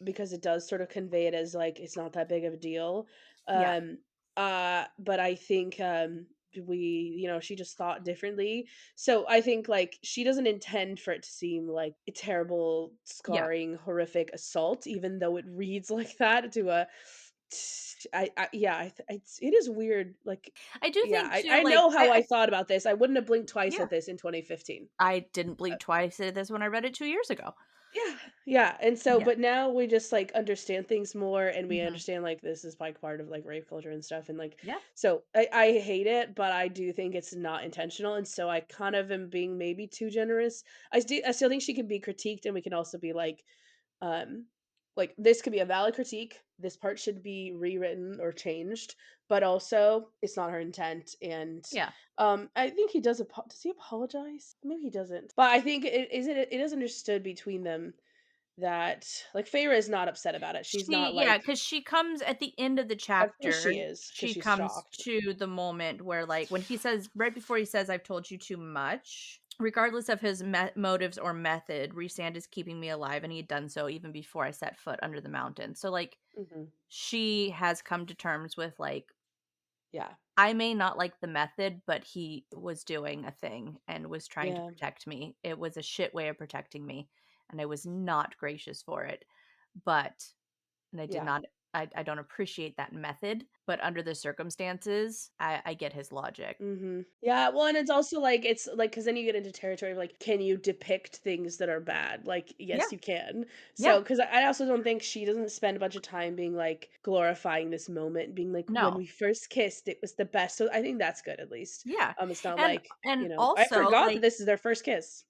Because it does sort of convey it as like it's not that big of a deal. yeah, Um but I think she just thought differently. So I think like she doesn't intend for it to seem like a terrible, yeah. scarring, horrific assault, even though it reads like that to a. I yeah, it is weird. Like, I do yeah, think too, I like, know how I thought about this. I wouldn't have blinked twice yeah, at this in 2015. I didn't blink twice at this when I read it 2 years ago. Yeah, yeah, and so Yeah, but now we just, like, understand things more, and we mhm, understand, like, this is, like, part of, like, rape culture and stuff, and, like yeah, so I hate it, but I do think it's not intentional, and so I kind of am being maybe too generous. I still think she can be critiqued, and we can also be um, this could be a valid critique, this part should be rewritten or changed, but also, it's not her intent, and, yeah. I think he does he apologize? Maybe he doesn't, but I think it is understood between them that like, Feyre is not upset about it, she's not like Because she comes at the end of the at first chapter, she is because she she's comes shocked. to the moment where, like, when he says right before he says, "I've told you too much," regardless of his motives or method, Rhysand is keeping me alive, and he had done so even before I set foot under the mountain. So, like, Mhm. she has come to terms with, like, Yeah. I may not like the method, but he was doing a thing and was trying to Yeah. protect me. It was a shit way of protecting me, and I was not gracious for it. But and I did Yeah. not I don't appreciate that method, but under the circumstances, I get his logic. Mhm. Yeah, well, and it's also, like it's, like because then you get into territory of, like, can you depict things that are bad? Like, Yeah, yes, you can. yeah, So, because I also don't think she doesn't spend a bunch of time being, like, glorifying this moment, being like, "When no, we first kissed, it was the best." So, I think that's good, at least. yeah, It's not and like, I also, forgot that like, this is their first kiss.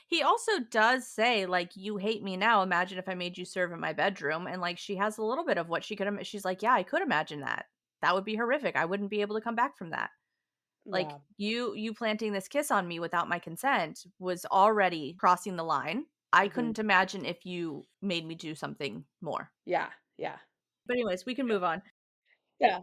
he also does say, like, "You hate me now, imagine if I made you serve in my bedroom," and, like, she has a little bit of what she could she's like, "Yeah, I could imagine that. That would be horrific, I wouldn't be able to come back from that." Like, Yeah. you planting this kiss on me without my consent was already crossing the line. I Mhm. couldn't imagine if you made me do something more. Yeah, yeah. But anyways, we can Yeah. move on. Yeah.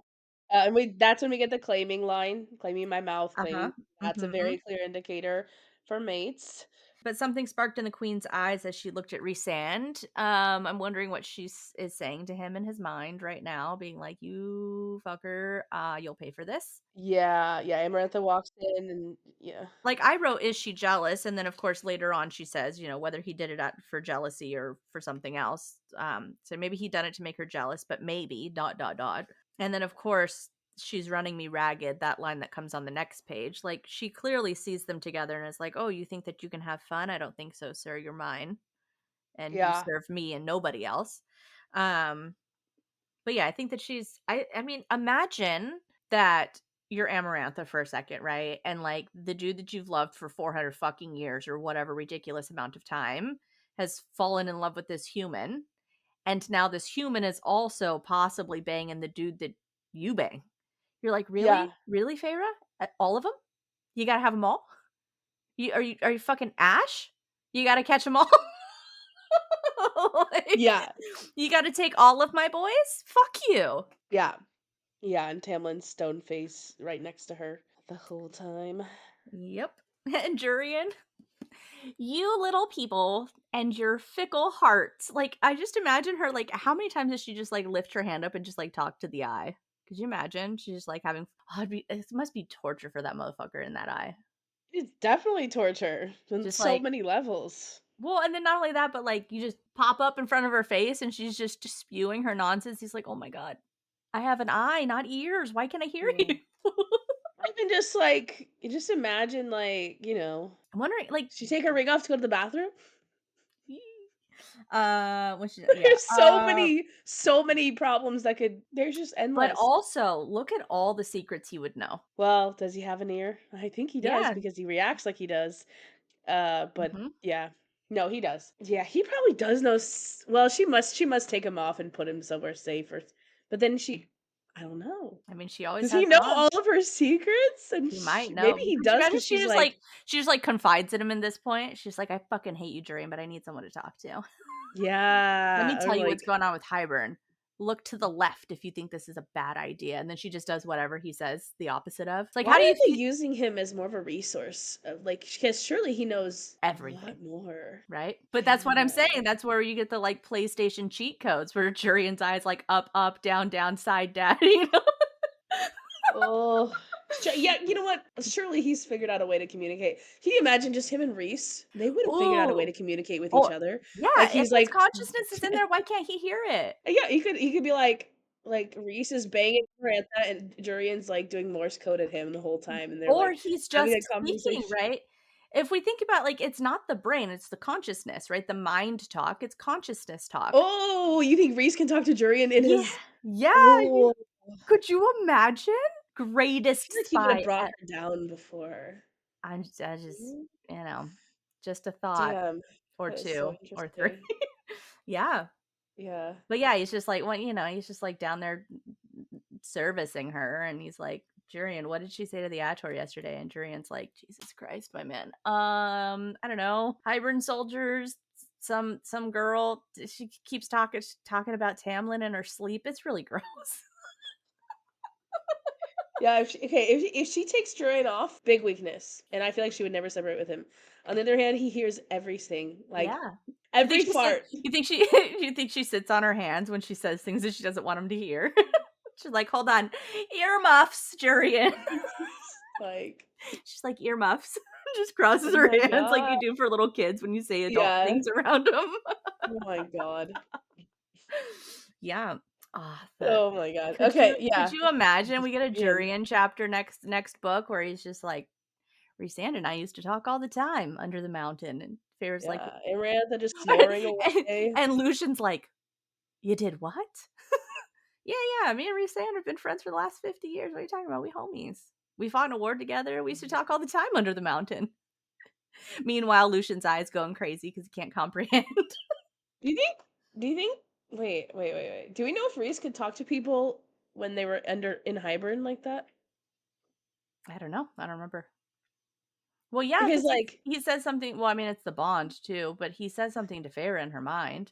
And we that's when we get the claiming line, "Claiming my mouth, Uh-huh. claiming." That's a Mhm. very clear indicator for mates. But something sparked in the queen's eyes as she looked at Rhysand. I'm wondering what she is saying to him in his mind right now, being like, "You fucker, you'll pay for this." Yeah, yeah, Amarantha walks in and yeah. Like, I wrote, "Is she jealous?" And then, of course, later on she says, whether he did it for jealousy or for something else. So maybe he done it to make her jealous, but maybe dot dot dot. And then, of course, she's running me ragged. That line that comes on the next page, like, she clearly sees them together and is like, "Oh, you think that you can have fun? I don't think so, sir. You're mine, and you Yeah. serve me and nobody else." Um, but yeah, I think that she's. I mean, imagine that. you're Amarantha for a second, right? And like the dude that you've loved for 400 fucking years or whatever ridiculous amount of time has fallen in love with this human. And now this human is also possibly banging the dude that you bang. You're like, really? Yeah. Really, Feyre? All of them? You gotta have them all? Are you fucking Ash? You gotta catch them all? Like, Yeah. you gotta take all of my boys? Fuck you. Yeah. Yeah, and Tamlin's stone face right next to her the whole time. Yep. And Jurian, you little people and your fickle hearts. Like, I just imagine her, like, how many times does she just, like, lift her hand up and just, like, talk to the eye? Could you imagine? She's just, like, having it must be torture for that motherfucker in that eye. It's definitely torture on Just, so like many levels. well, and then not only that, but, like, you just pop up in front of her face and she's just spewing her nonsense. He's like, "Oh my god. I have an eye, not ears. Why can't I hear Yeah. you?" Or even just like you just imagine like, I'm wondering, like she take her ring off to go to the bathroom. when she yeah, There's so many problems that could there's just but endless. also, look at all the secrets he would know. Well, does he have an ear? I think he does Yeah. because he reacts like he does. But Mhm. yeah. No, he does. Yeah, he probably does know well, she must take him off and put him somewhere safer. But then I don't know. I mean, she always Does he has know him on. all of her secrets? And He might know. maybe he Could you does imagine because she's she just, like, confides in him in this point? She's like, "I fucking hate you, Jurian, but I need someone to talk to. Let me yeah, or tell you what's like going on with Hybern. Look to the left if you think this is a bad idea." And then she just does whatever he says the opposite of. It's like, why how do you are they feel? using him as more of a resource? Like, because surely he knows a Everything. lot more. Right? But that's what I'm Yeah. saying. That's where you get the, like, PlayStation cheat codes where Jurian's eyes, like, up, up, down, down, side, down, you know? Oh, yeah. You know what? Surely he's figured out a way to communicate. Can you imagine just him and Rhys? They would have figured out a way Ooh. to communicate with each Oh, other. yeah, Like if he's his like, consciousness is in there, why can't he hear it? yeah, he could be like Rhys is banging Amarantha and Jurian's like doing Morse code at him the whole time, and they're Or like he's having just a speaking, conversation. right? If we think about, like, it's not the brain, it's the consciousness, right? The mind talk, it's consciousness talk. Oh, you think Rhys can talk to Jurian in Yeah. his Yeah, oh, could you imagine? I feel Greatest like he would have spy brought e her down before. I just, Mm, you know, just a thought damn, or that is so 2 or 3. interesting. Yeah. Yeah, But yeah, he's just like, well, he's just like down there servicing her, and he's like, Jurian, what did she say to the Ator yesterday? And Jurian's like, Jesus Christ, my man. I don't know. Hybern soldiers, some girl. She keeps talking about Tamlin in her sleep. It's really gross. yeah. If she takes Jurian off, big weakness, and I feel like she would never separate with him. On the other hand, he hears everything, like Yeah. You think every she sits? fart. You think she? You think she sits on her hands when she says things that she doesn't want him to hear? She's like, hold on, earmuffs, Jurian. Like, She's like, earmuffs. Just crosses oh her my hands like god. you do for little kids when you say adult Yeah. things around them. Oh my god. Yeah. Ah, the Oh my god. could you Okay, yeah. imagine we get a Man. Jurian chapter next book where he's just like, Rhysand and I used to talk all the time under the mountain, and Feyre's like, Yeah, Amarantha just snoring and, away. and Lucian's like, you did what? Yeah, yeah. Me and Rhysand have been friends for the last 50 years. What are you talking about? We homies. We fought in a war together. We used to talk all the time under the mountain. Meanwhile, Lucian's eyes going crazy because he can't comprehend. Do you think do you think wait. Do we know if Rhys could talk to people when they were in hibern like that? I don't know. I don't remember. Well, yeah, Because because like he says something. Well, I mean, it's the bond too, but he says something to Feyre in her mind.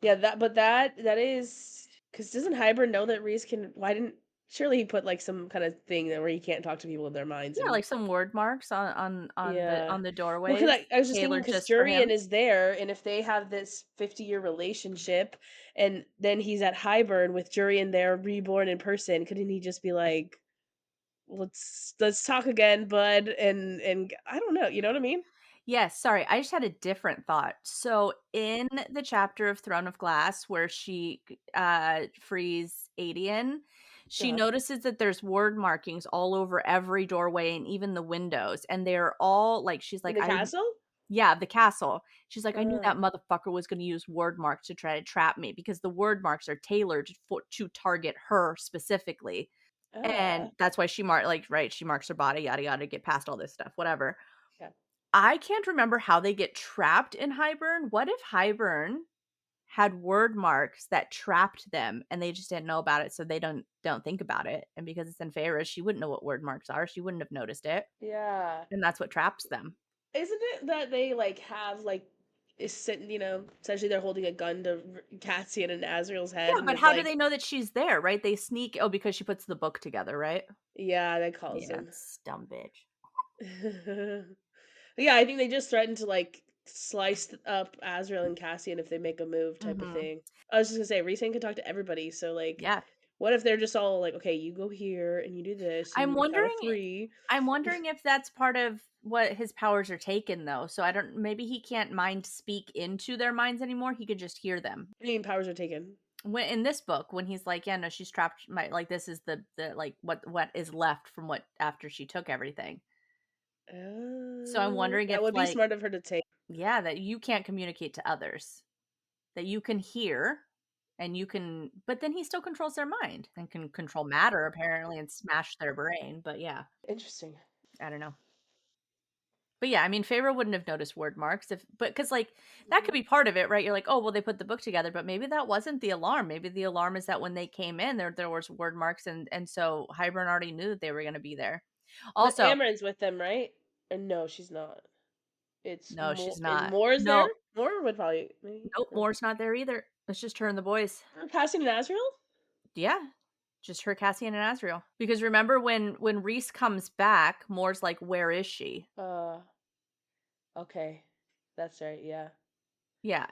yeah, that is because doesn't hibern know that Rhys can why didn't surely he put like some kind of thing that where he can't talk to people with their minds Yeah, and like some word marks yeah. on the Well, because doorways, I was just thinking tailored because just for Jurian him. is there, and if they have this 50-year relationship, and then he's at Hybern with Jurian there, reborn in person, couldn't he just be like, let's talk again, bud? And I don't know, you know what I mean? Yes, sorry, I just had a different thought. So in the chapter of Throne of Glass where she frees Adian, she Uh-huh. notices that there's word markings all over every doorway and even the windows, and they're all like she's In like the I castle? yeah, the castle. She's like, I knew Uh, that motherfucker was going to use word marks to try to trap me because the word marks are tailored to target her specifically. Ah, And that's why she she marks her body, yada yada, get past all this stuff, whatever. yeah. I can't remember how they get trapped in Hybern. What if Hybern had word marks that trapped them and they just didn't know about it, so they don't think about it? And because it's in Feyre, she wouldn't know what word marks are. She wouldn't have noticed it. Yeah. And that's what traps them. Isn't it that they like have like is sitting, essentially they're holding a gun to Cassian and Azriel's Yeah, head, and but it's how do like, they know that she's there, right? They sneak because she puts the book together, right? yeah, that calls Yeah, him. dumb bitch. Yeah, I think they just threatened to like slice up Azriel and Cassian if they make a move, type of Mhm. thing. I was just gonna say, Rhysand can talk to everybody, so like, Yeah. what if they're just all like, okay, you go here and you do this, I'm and count of wondering three. I'm wondering if that's part of what his powers are taken though. So I don't maybe he can't mind speak into their minds anymore. He could just hear them. I mean, powers are taken. When in this book, when he's like, "Yeah, no, she's trapped my like this is the like what is left from what after she took everything." So I'm wondering That if would be like smart of her to take. yeah, that you can't communicate to others. That you can hear and you can but then he still controls their mind and can control matter apparently and smash their brain, but yeah, Interesting. I don't know. But yeah, I mean, Feyre wouldn't have noticed word marks if but because like, that could Mhm. be part of it, right? You're like, "Oh, well, they put the book together," but maybe that wasn't the alarm. Maybe the alarm is that when they came in, there was word marks and so Hybern already knew that they were gonna be there. But Also Amaran's with them, right? Or no, she's not. It's no, more. she's Is not. Moore's there? No, Moore would probably maybe nope, no. Moore's not there either. It's just her and the boys. Passing in Azrael? Yeah, just her, Cassian, and Asriel. Because remember when Rhys comes back, Moore's like, "Where is she?" Uh, okay, that's right. Yeah, Yeah,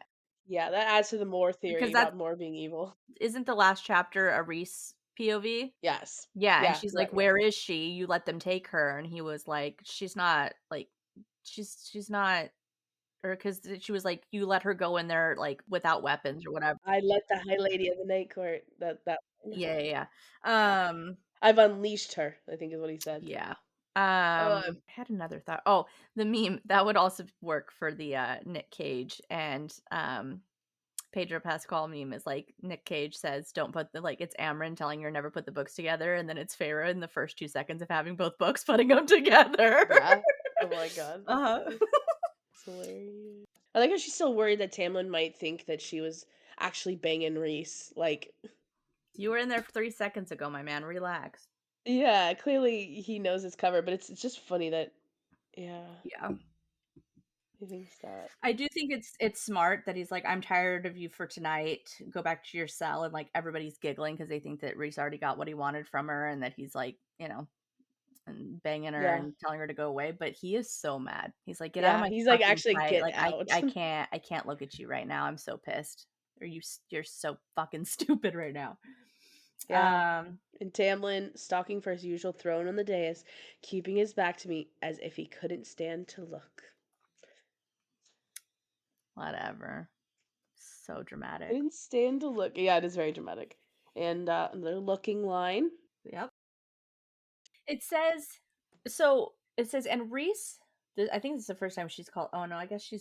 yeah. That adds to the Moore because theory that's about Moore being evil. isn't the last chapter a Rhys POV? Yes. Yeah, and Yeah. she's Right. like, Yeah. "Where is she? You let them take her." And he was like, "She's not, like she's not," or because she was like, "You let her go in there, like, without weapons or whatever." I let the High Lady of the Night Court. That. Yeah, yeah, Yeah. yeah. I've unleashed her, I think is what he said. Yeah. Um. I had another thought. Oh, the meme, that would also work for the, Nick Cage and, Pedro Pascal meme is like, Nick Cage says, "Don't put the" like, it's Amryn telling her never put the books together, and then it's Feyre in the first 2 seconds of having both books putting them together. Yeah. Oh my god, that's Uh-huh. funny. It's hilarious. I like how she's still worried that Tamlin might think that she was actually banging Rhys. Like, You were in there 3 seconds ago, my man, relax. yeah, clearly he knows it's covered, but it's just funny that, yeah, Yeah. he thinks that. I do think it's smart that he's like, "I'm tired of you for tonight. Go back to your cell," and, like, everybody's giggling because they think that Rhys already got what he wanted from her and that he's, like, and banging her Yeah, and telling her to go away, but he is so mad. He's like, "Get out of yeah, my he's like, fucking actually sight. get Like, out. I can't look at you right now. I'm so pissed. Or you're so fucking stupid right now." Yeah. Um, And Tamlin, stalking for his usual throne on the dais, keeping his back to me as if he couldn't stand to look. whatever. So dramatic. Couldn't stand to look. Yeah, it is very dramatic. And another looking line. Yep. It says so it says, and Rhys, I think this is the first time she's called, oh no, I guess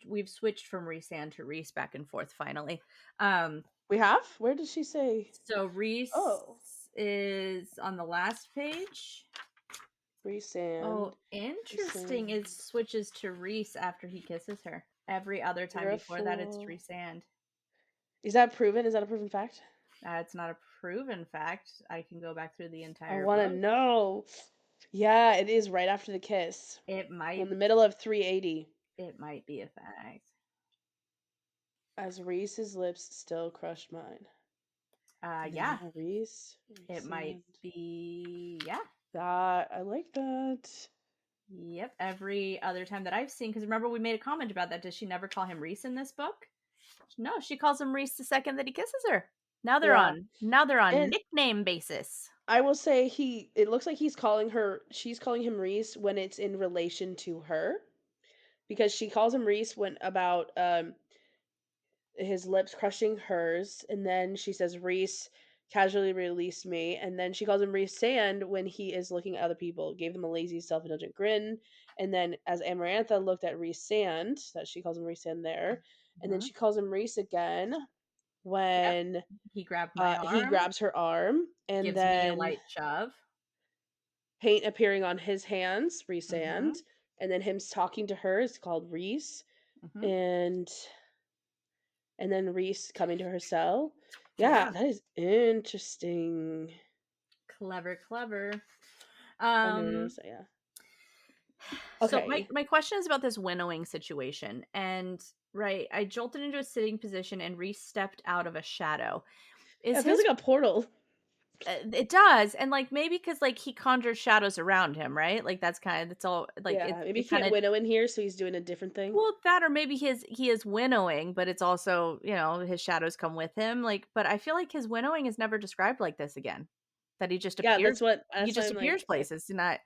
we've switched from Rhysand to Rhys back and forth finally. Um, We have? Where did she say? so Rhys Oh, is on the last page. Oh, Rhysand. interesting. Rhysand. It switches to Rhys after he kisses her. Every other time You're a before that, it's fool. Rhysand. Is that proven? Is that a proven fact? It's not a proven fact. I can go back through the I entire want to book. know. Yeah, it is right after the kiss. It In might the middle of 380. it might be a fact. As Reese's lips still crushed mine. And then Yeah, now Reese. it might Rhysand. be. Yeah, That, I like that. yep. Every other time that I've seen, because remember we made a comment about that. Does she never call him Rhys in this book? No, she calls him Rhys the second that he kisses her. Yeah. Now they're on And nickname basis. I will say it looks like she's calling him Reese when it's in relation to her. Because she calls him Reese when about his lips crushing hers, and then she says Reese casually released me, and then she calls him Reese Sand when he is looking at other people, gave them a lazy, self-indulgent grin, and then as Amarantha looked at Reese Sand, that she calls him Reese Sand there, and then Mhm. she calls him Reese again, Yep. when He grabbed my he arm, grabs her arm, and gives me a then light shove. paint appearing on his hands, Mhm, Rhysand, and then him talking to her is called Rhys, mhm. and then Rhys coming to her cell. Yeah, Yeah. that is interesting. Clever, clever. I never Um, noticed that. Yeah. so my Okay. my question is about this winnowing situation, and right, I jolted into a sitting position and Reese stepped out of a shadow. Yeah, Is it feels his like a portal. it does, and like maybe because like he conjures shadows around him, right? Like that's all. Like Yeah, maybe it he kind can't of winnow in here, so he's doing a different thing. well that, or maybe he is winnowing, but it's also his shadows come with him. Like, but I feel like his winnowing is never described like this again. That he just Yeah, appears he that's why just I'm appears like, places, not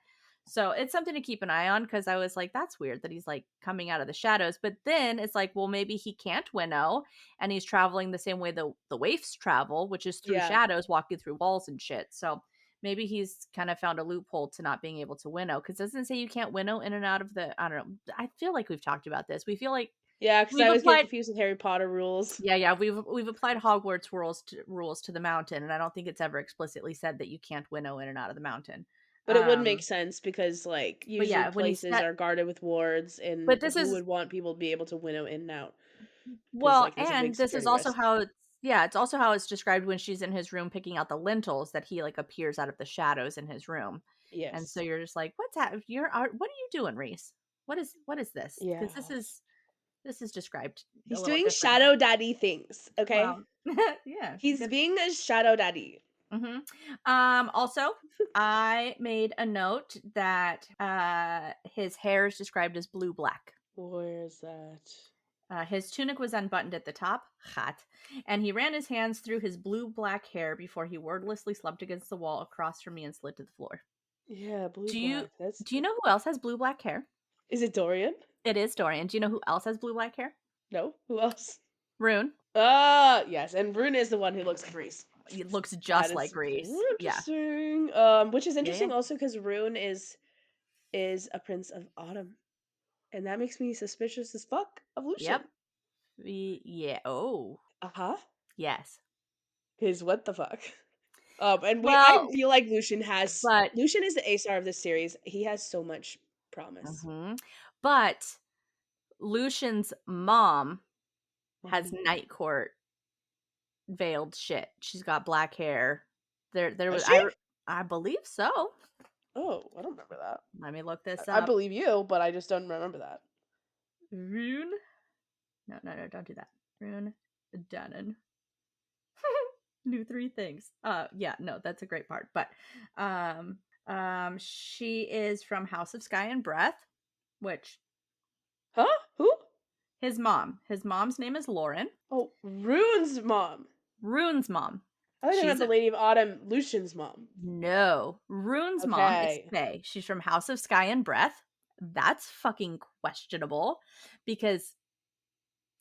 so it's something to keep an eye on because I was like, "That's weird that he's, like, coming out of the shadows," but then it's like, well, maybe he can't winnow, and he's traveling the same way the waifs travel, which is through yeah. shadows, walking through walls and shit, so maybe he's kinda found a loophole to not being able to winnow because doesn't it say you can't winnow in and out of the I don't know. I feel like we've talked about this. We feel like Yeah, because I we've always get applied confused with Harry Potter rules. yeah, we've applied Hogwarts rules to the mountain, and I don't think it's ever explicitly said that you can't winnow in and out of the mountain. But it would make Um, sense because, like, but usually yeah, when he places said, are guarded with wards, but and this who is would want people to be able to winnow in and out? Because, well, like, there's a big and this is security also risk. how it's yeah, it's also how it's described when she's in his room picking out the lentils that he like appears out of the shadows in his room, and so Yes. you're just like, what's that? What are you doing, Reese? What is this? Because Yeah. this is described a He's little doing different. shadow daddy things, okay? Well, yeah, He's good. being a shadow daddy. Mhm. Also, I made a note that his hair is described as blue black. Where's that? His tunic was unbuttoned at the top, hot, and he ran his hands through his blue black hair before he wordlessly slumped against the wall across from me and slid to the floor. Yeah, blue Do you black. That's do you know who else has blue black hair? Is it Dorian? It is Dorian. Do you know who else has blue black hair? No? Who else? Rune. Ah, yes, and Rune is the one who looks like Reese. He looks That just is like Reese. very Yeah. interesting. Which is Yeah, yeah. interesting also because Rune is a prince of autumn, and that makes me suspicious as fuck of Yep. Lucien. Yeah. Oh, Uh-huh. yes. Because what the fuck? And I Well, feel like but Lucien is the A-star of this series. He has so much promise. mhm. But Lucian's mom has Mhm. night court veiled shit. She's got black hair. There Does was she? I believe so. Oh, I don't remember that. Let me look this I up. believe you, but I just don't remember that. Rune? No, no, no, don't do that. Rune Danaan. Knew three things. Yeah, no, that's a great part. But she is from House of Sky and Breath, which Huh? Who? his mom's name is Lauren. Oh, Rune's mom. Rune's mom. I thought you meant She's the Lady of Autumn, Lucian's mom. No. Rune's mom is Okay. Faye. She's from House of Sky and Breath. That's fucking questionable because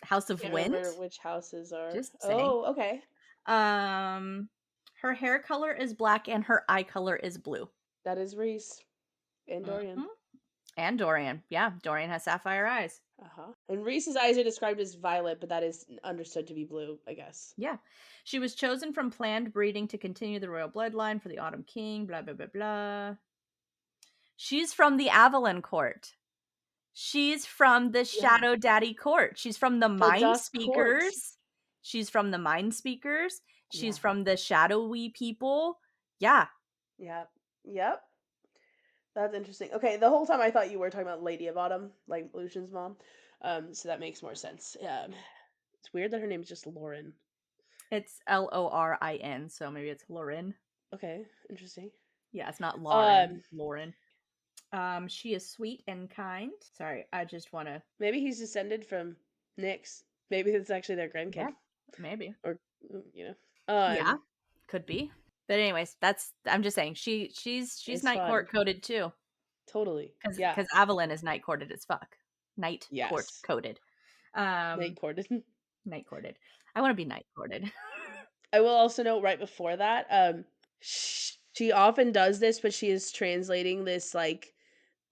House of Can't Wind? remember which houses are. Just saying. Oh, okay. Um her hair color is black and her eye color is blue. That is Rhys and Dorian. Mhm. And Dorian. Yeah, Dorian has sapphire eyes. Uh-huh. And Rhys's eyes are described as violet, but that is understood to be blue, I guess. Yeah. She was chosen from planned breeding to continue the royal bloodline for the Autumn King, blah blah blah blah. She's from the Avalon court. She's from the Yeah. Shadow Daddy court. She's from the The Mind Dusk Court. Speakers. She's from the Mind Speakers. She's Yeah. from the Shadowy people. Yeah. Yep. Yep. That's interesting. Okay, the whole time I thought you were talking about Lady of Autumn, like Lucian's mom. So that makes more sense. It's weird that her name is just Lauren. It's Lorin, so maybe it's Lauren. Okay, interesting. Yeah, it's not Lauren, Um, it's Lauren. She is sweet and kind. Sorry, I just want to Maybe he's descended from Nyx. Maybe it's actually their grandkid, yeah, maybe. or you know, Yeah, could be. But anyways, that's I'm just saying she's it's night fun. court coded too. Totally. Yeah. Cuz Avalon is night courted as fuck. Night court Yes. coded. Night Um courted. Night courted. I wanna be night courted. I will also note right before that, she often does this, but she is translating this like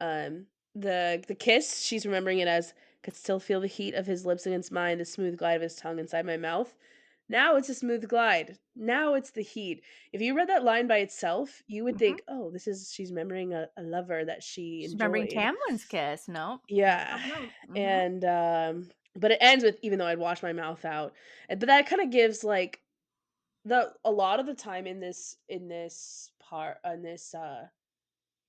the kiss. She's remembering it as could still feel the heat of his lips against mine, the smooth glide of his tongue inside my mouth. Now it's a smooth glide. Now it's the heat. If you read that line by itself, you would Mhm. think, "Oh, this is she's remembering a lover that she She's remembering enjoyed." Tamlin's kiss. Nope. Nope, Yeah, nope, nope. Mhm. and, but it ends with, "Even though I'd wash my mouth out." But that kinda gives, like, the a lot of the time in this,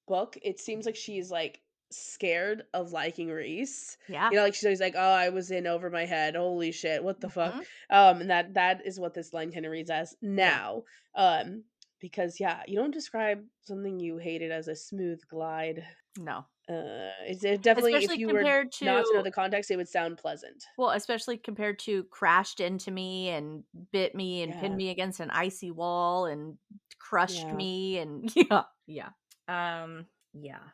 book, it seems like she's, like, scared of liking Rhys. Yeah. Like, she's always like, "Oh, I was in over my head. Holy shit, what the fuck?" Mhm. And that is what this line kinda reads as Yeah. now, because, yeah, you don't describe something you hated as a smooth glide. No. It's it definitely, if Especially you were compared not to know to the context, it would sound pleasant. well, especially compared to crashed into me and bit me and pinned Yeah, me against an icy wall and crushed yeah, me and yeah, yeah. Yeah.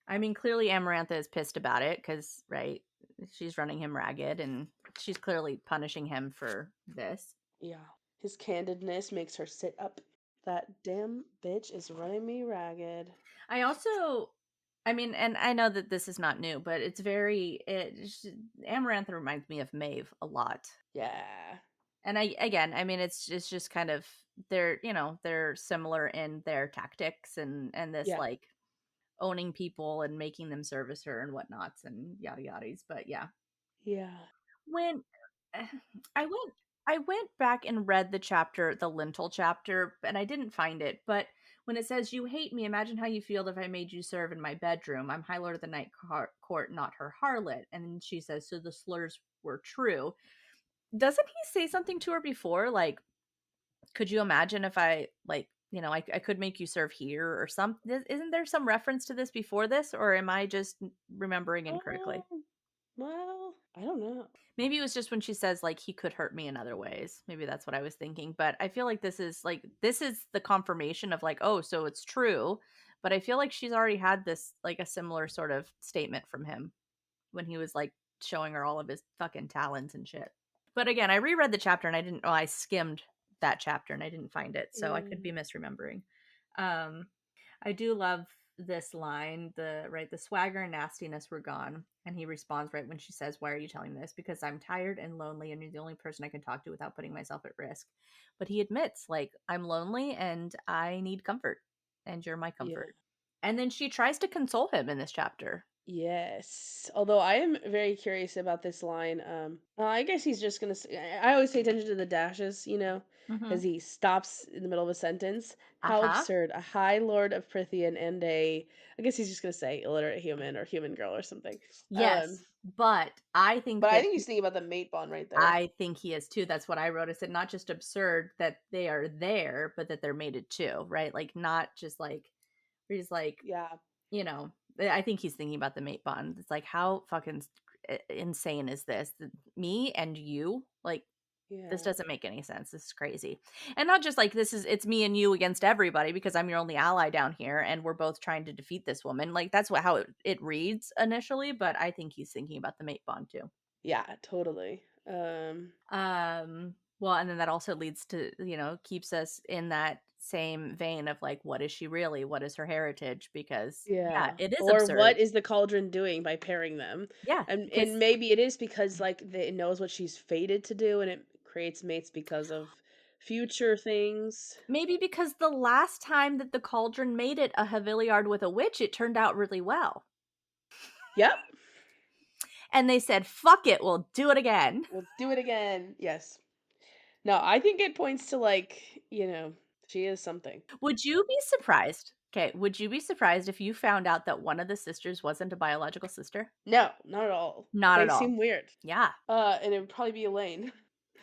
I mean, clearly Amarantha is pissed about it because, right, she's running him ragged and she's clearly punishing him for this. yeah. His candidness makes her sit up. That damn bitch is running me ragged. I also I mean, and I know that this is not new, but it's very Amarantha reminds me of Maeve a lot. Yeah, And I mean, it's just kind of they're similar in their tactics and this yeah, like owning people and making them service her and whatnots and yada yadas. But yeah, yeah. when I went back and read the lintel chapter, and I didn't find it. But when it says, "You hate me, imagine how you feel if I made you serve in my bedroom. I'm High Lord of the Court, not her harlot." And she says, "So the slurs were true." Doesn't he say something to her before, like, "Could you imagine if I like?" I could make you serve here or something. Isn't there some reference to this before this, or am I just remembering incorrectly? Um, well, I don't know. Maybe it was just when she says, like, "He could hurt me in other ways." Maybe that's what I was thinking, but I feel like this is the confirmation of, like, "Oh, so it's true," but I feel like she's already had this, like, a similar sort of statement from him when he was, like, showing her all of his fucking talents and shit. But again, I reread the chapter and I skimmed that chapter and I didn't find it, so I could Yeah, be misremembering. Um I do love this line, the swagger and nastiness were gone. And he responds right when she says, "Why are you telling me this?" "Because I'm tired and lonely and you're the only person I can talk to without putting myself at risk." But he admits, like, "I'm lonely and I need comfort and you're my yeah. comfort." And then she tries to console him in this chapter. Yes. Although I am very curious about this line. I guess he's just gonna say, I always pay attention to the dashes, because Mhm. he stops in the middle of a sentence. How Uh-huh. absurd. A high lord of Prithian and I guess he's just gonna say illiterate human or human girl or something. Um, Yes, but I but think I that think he's thinking about the mate bond right there. I think he is too. That's what I wrote. I said not just absurd that they are there, but that they're mated too, right? Like not just like where he's like, Yeah. I think he's thinking about the mate bond. It's like how fucking insane is this? Me and you, like this Yeah. doesn't make any sense. This is crazy. And not just like it's me and you against everybody because I'm your only ally down here and we're both trying to defeat this woman. Like that's how it reads initially, but I think he's thinking about the mate bond too. Yeah, totally. Well, and then that also leads to, keeps us in that same vein of like, what is she really? What is her heritage? Because yeah, Yeah. it is Or absurd. what is the cauldron doing by pairing them? Yeah, And because maybe it is because, like, it knows what she's fated to do, and it creates mates because of future things. maybe because the last time that the cauldron made it a Havilliard with a witch, it turned out really well. Yep. And they said, fuck it, we'll do it again. We'll do it again. Yes. No, I think it points to, like, she is something. Would you be surprised? Okay, would you be surprised if you found out that one of the sisters wasn't a biological sister? No, not at all. Not They at all. seem weird. Yeah. And it would probably be Elaine.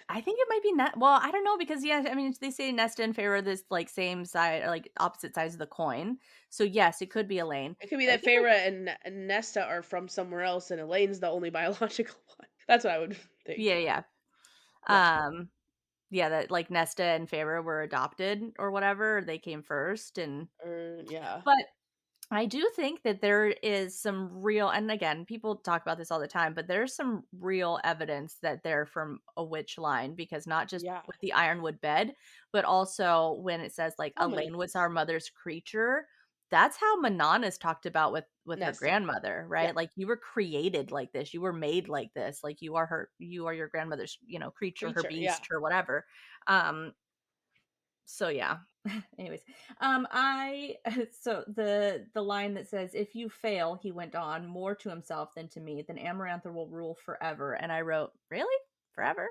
I think it might be well, I don't know because yeah, I mean they say Nesta and Feyre are this like same side or like opposite sides of the coin. So yes, it could be Elaine. It could be But I that think Feyre and Nesta are from somewhere else, and Elaine's the only biological one. That's what I would think. yeah, yeah. Yeah. Um yeah, that like Nesta and Feyre were adopted or whatever. They came first and Or yeah. but I do think that there is some real and again, people talk about this all the time, but there's some real evidence that they're from a witch line because not just Yeah. with the ironwood bed, but also when it says like How many Elaine was things? our mother's creature. that's how Manon is talked about with her Nesting. grandmother, Yeah. right? Like, you were created like this, you were made like this, like, you are your grandmother's, creature, her Creature. Yeah. beast, her whatever. So yeah. Anyways, I so the line that says, "If you fail," he went on, "more to himself than to me, then Amarantha will rule forever." And I wrote, "Really? Forever?"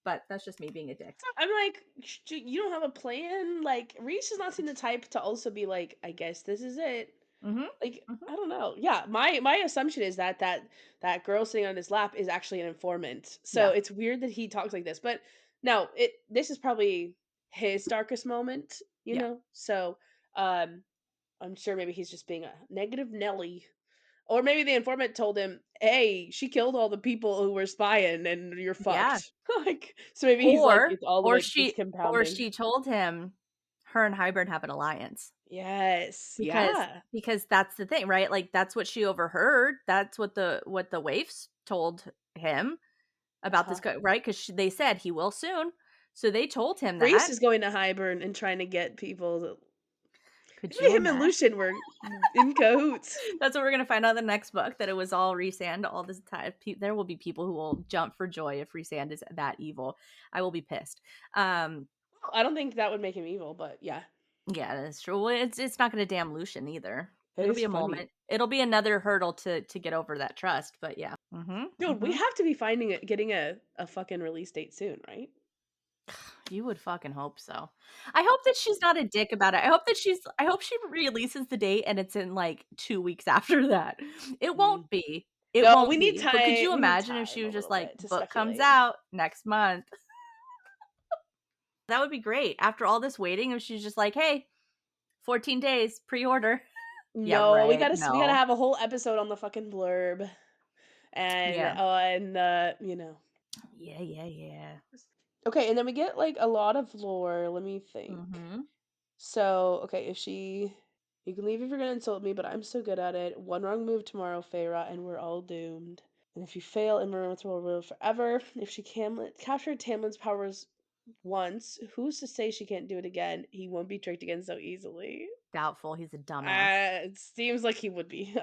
But that's just me being a dick. I'm like, you don't have a plan? Like, Rhys does not seem the type to also be like, I guess this is it. Mhm. Like, Mhm. I don't know. Yeah, my assumption is that that girl sitting on his lap is actually an informant. So Yeah. it's weird that he talks like this. But no, this is probably his darkest moment, you Yeah. know? So um I'm sure maybe he's just being a negative Nelly. Or maybe the informant told him, "Hey, she killed all the people who were spying and you're Yeah. fucked." Like, so maybe he's like, Or it's all the or way, it's she or compounding. she told him her and Hybern have an alliance. Yes. Because Yeah. because that's the thing, right? Like, that's what she overheard. That's what the waifs told him about this Uh-huh. guy, right? Because they said he will soon. So they told him Rhys that. is going to Hybern and trying to get people to, Could maybe you him and imagine? Lucien were in cahoots. That's what we're gonna find out in the next book, that it was all Rhysand all this time. There will be people who will jump for joy if Rhysand is that evil. I will be pissed. Um, I don't think that would make him evil, but yeah. yeah, that's true. Well, it's not gonna damn Lucian either. It It'll is be a funny. moment. It'll be another hurdle to get over that trust. But yeah. Dude, we have to be finding it getting a fucking release date soon, right? You would fucking hope so. I hope that she's not a dick about it. I hope she releases the date and it's in, like, 2 weeks after that. It won't Mm. be. It No, won't be. But could you we need imagine if she time a was just little like, bit to "Book comes speculate. out next month." That would be great. After all this waiting, if she's just like, "Hey, 14 days, pre-order." Yeah, No, right. we gotta No. have a whole episode on the fucking blurb Yeah. and Yeah, yeah, yeah. okay, and then we get like a lot of lore. Let me think. Mhm. So, okay, if she, you can leave if you're gonna insult me, but I'm so good at it. One wrong move tomorrow, Feyre, and we're all doomed. And if you fail, Amarantha will rule forever. If she captured Tamlin's powers once, who's to say she can't do it again? He won't be tricked again so easily. Doubtful. He's a dumbass. It seems like he would be.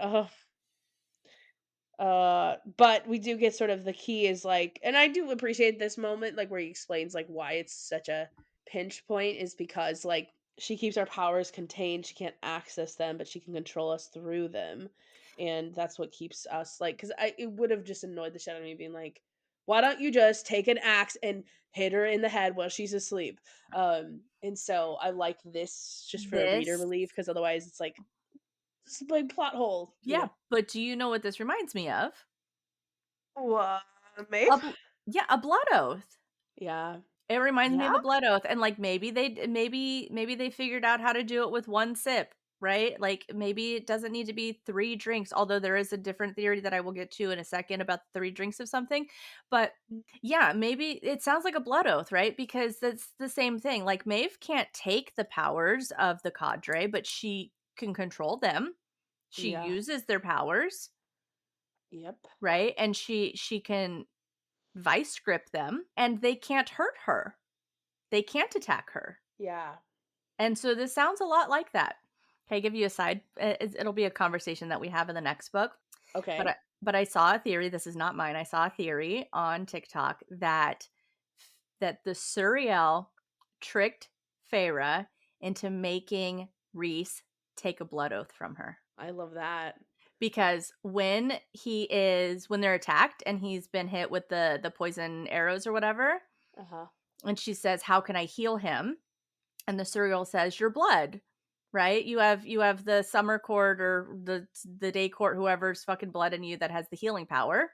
But we do get sort of the key is like, and I do appreciate this moment, like where he explains like why it's such a pinch point is because like she keeps our powers contained. She can't access them, but she can control us through them, and that's what keeps us like. Because I it would have just annoyed the shit out of me being like, why don't you just take an axe and hit her in the head while she's asleep? And so I like this just for a reader This relief because otherwise it's like plot hole, you Yeah, know. but do you know what this reminds me of? What, A Maeve? bl Yeah, a blood oath. Yeah. It reminds me Yeah? of a blood oath, and, like, maybe they figured out how to do it with 1 sip, right? Like, maybe it doesn't need to be 3 drinks, although there is a different theory that I will get to in a second about 3 drinks of something, but, Mm, yeah, maybe it sounds like a blood oath, right? Because that's the same thing, like, Maeve can't take the powers of the cadre, but she can control them. She yeah. uses their powers, Yep. right? And she can vice grip them, and they can't hurt her. They can't attack her. Yeah. And so this sounds a lot like that. Can I give you a side? It'll be a conversation that we have in the next book. But Okay. I saw a theory. This is not mine. I saw a theory on TikTok that the Suriel tricked Feyre into making Rhys take a blood oath from her. I love that. Because when they're attacked and he's been hit with the poison arrows or whatever, Uh-huh. and she says, "How can I heal him?" And the Suriel says, "Your blood." Right? You have the summer court or the day court, whoever's fucking blood in you that has the healing power.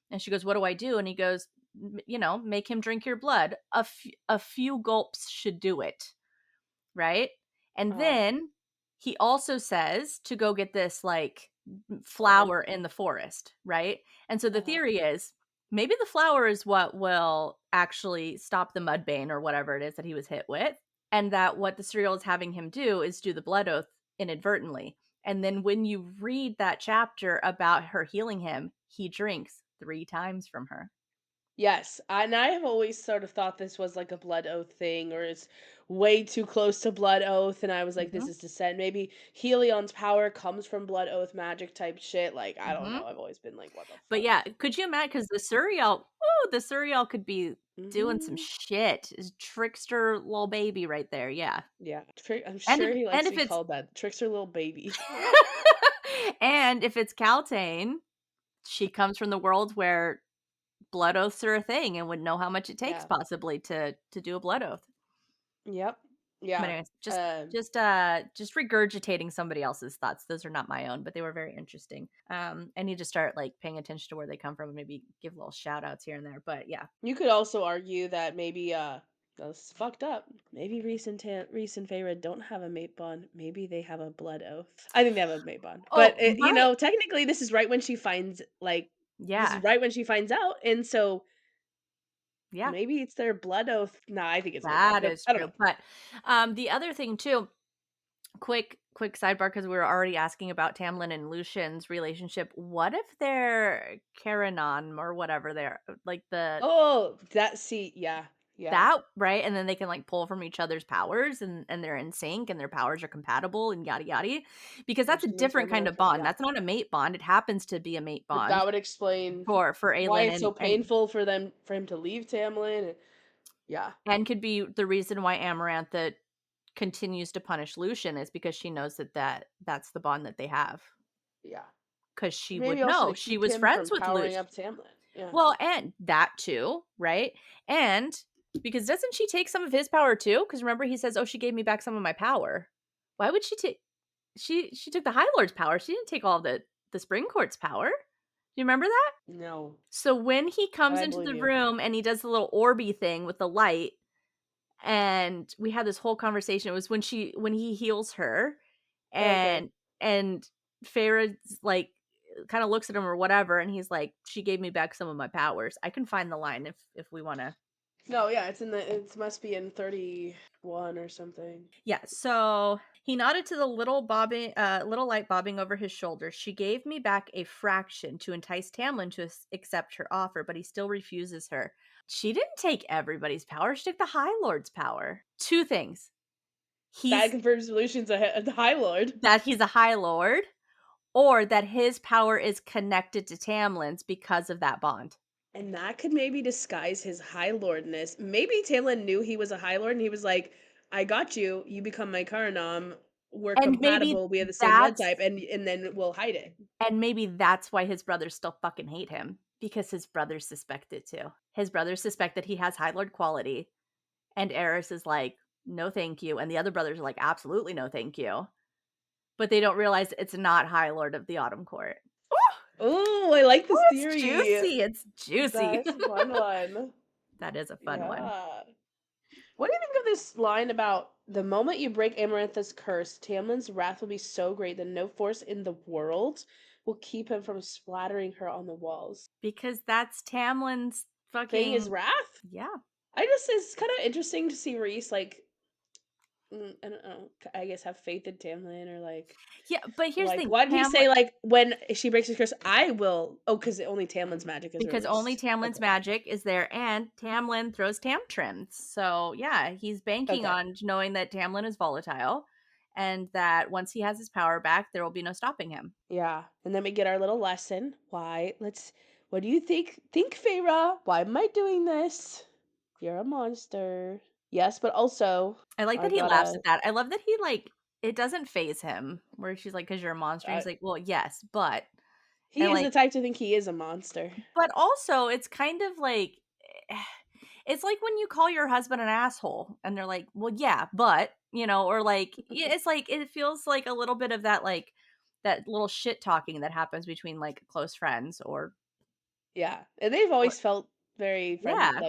And she goes, "What do I do?" And he goes, "Make him drink your blood. A few gulps should do it." Right? And Uh-huh. then he also says to go get this, like, Thorn. flower in the forest, right? And so the Uh-huh. theory is maybe the flower is what will actually stop the mudbane or whatever it is that he was hit with, and that what the serial is having him do is do the blood oath inadvertently. And then when you read that chapter about her healing him, he drinks 3 times from her. Yes, and I have always sort of thought this was like a blood oath thing, or it's way too close to blood oath, and I was like, this Mhm, is descent. Maybe Helion's power comes from blood oath magic type shit. Like, I don't mhm. know. I've always been like, what the But fuck? yeah, could you imagine? Because the Suriel could be doing some Hmm. shit. Is trickster little baby right there, yeah. Yeah, I'm And sure he likes and to if be it's called that. Trickster little baby. and if it's Caltaine, she comes from the world where blood oaths are a thing and would know how much it takes Yeah. possibly to do a blood oath. Yep. But Yeah. anyways, Um, just regurgitating somebody else's thoughts. Those are not my own, but they were very interesting. I need to start like paying attention to where they come from and maybe give little shout outs here and there. But yeah. you could also argue that maybe that's fucked up. Maybe Rhys and Feyre don't have a mate bond. Maybe they have a blood oath. I think they have a mate bond. But Oh, my technically this is right when she finds this is yeah. right when she finds out, and so Yeah. maybe it's their blood oath. Nah, I think it's mate bond, That but is I don't know. true. But the other thing too, quick sidebar because we were already asking about Tamlin and Lucian's relationship. What if they're carranam or whatever they're like the Oh, that see, yeah. Yeah. that right? And then they can like pull from each other's powers and they're in sync and their powers are compatible and yada yada. Because And that's a she and different Tamlin kind are of bond. yeah. That's not a mate bond. It happens to be a mate But bond that would explain for why Aelin it's so and painful for him to leave Tamlin. Yeah. and could be the reason why Amarantha continues to punish Lucian is because she knows that's the bond that they have. Yeah. Because she Maybe would also know. to She keep was him friends from with powering Lucian. up Tamlin. Yeah. Well, and that too, right? And because doesn't she take some of his power too? Because remember he says, "Oh, she gave me back some of my power." Why would she take she took the High Lord's power. She didn't take all of the Spring Court's power. Do you remember that? No, So when he but comes I into believe the you. room and he does the little orby thing with the light, and we had this whole conversation. It was when he heals her, Okay. and Feyre's like kind of looks at him or whatever, and he's like, "She gave me back some of my powers." I can find the line if we want to. No, yeah, it must be in 31 or something. Yeah. So he nodded to the little light bobbing over his shoulder. She gave me back a fraction to entice Tamlin to accept her offer, but he still refuses her. She didn't take everybody's power. She took the High Lord's power. Two things. That He's confirms Lucian's the High Lord. that he's a High Lord, or that his power is connected to Tamlin's because of that bond. And that could maybe disguise his High Lordness. Maybe Tamlin knew he was a High Lord and he was like, I got you, you become my Carranam, we're And maybe compatible, we have the same blood that's type, and then we'll hide it. why his brothers still fucking hate him, because his brothers suspect it too. His brothers suspect that he has High Lord quality, and Eris is like, "No, thank you," and the other brothers are like, "Absolutely no, thank you." But they don't realize it's not High Lord of the Autumn Court. Oh, I like this Oh, it's theory. juicy, it's juicy. That's a fun one. That is a fun one. Yeah. What do you think of this line about the moment you break Amarantha's curse, Tamlin's wrath will be so great that no force in the world will keep him from splattering her on the walls? Because that's Tamlin's Saying his fucking wrath? yeah. I just it's kind of interesting to see Rhys I don't know. I guess have faith in Tamlin or Yeah, but here's the thing, why did he Tamlin say when she breaks his curse, I will? Oh, because only Tamlin's magic is because only released. Tamlin's Okay. magic is there, and Tamlin throws tantrums. So, yeah, he's banking Okay. on knowing that Tamlin is volatile and that once he has his power back, there will be no stopping him. Yeah, and then we get our little lesson. What do you think, Feyre? Why am I doing this? You're a monster. Yes, but also, I like I that he laughs gotta, at that. I love that he, like it doesn't phase him, where she's like, "'Cause you're a monster." uh, He's like, "Well, yes, but" he and, is the like type to think he is a monster. but also it's kind of like it's like when you call your husband an asshole and they're like, "Well, yeah, but," or like it's like it feels like a little bit of that like that little shit talking that happens between like close friends Yeah, and they've or always felt very yeah.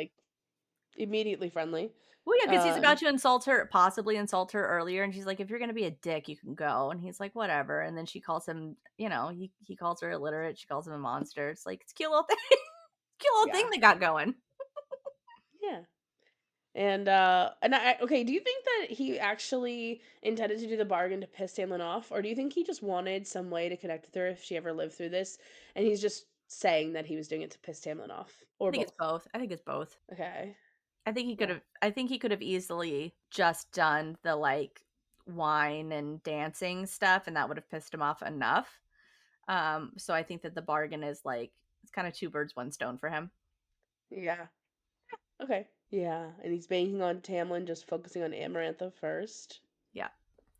immediately friendly. Well, yeah, because he's about Um, to possibly insult her earlier, and she's like, "If you're gonna be a dick, you can go." And he's like, "Whatever." And then she calls him, he calls her illiterate. She calls him a monster. It's like it's a cute little thing, cute little thing yeah, they got going. yeah. And I okay, do you think that he actually intended to do the bargain to piss Tamlin off, or do you think he just wanted some way to connect with her if she ever lived through this, and he's just saying that he was doing it to piss Tamlin off, I or think it's both? both. I think it's both. Okay. Yeah. I think he could have easily just done the, like, wine and dancing stuff, and that would have pissed him off enough. So I think that the bargain is, like, it's kinda 2 birds, 1 stone for him. Yeah. Okay. Yeah, and he's banking on Tamlin just focusing on Amarantha first. Yeah.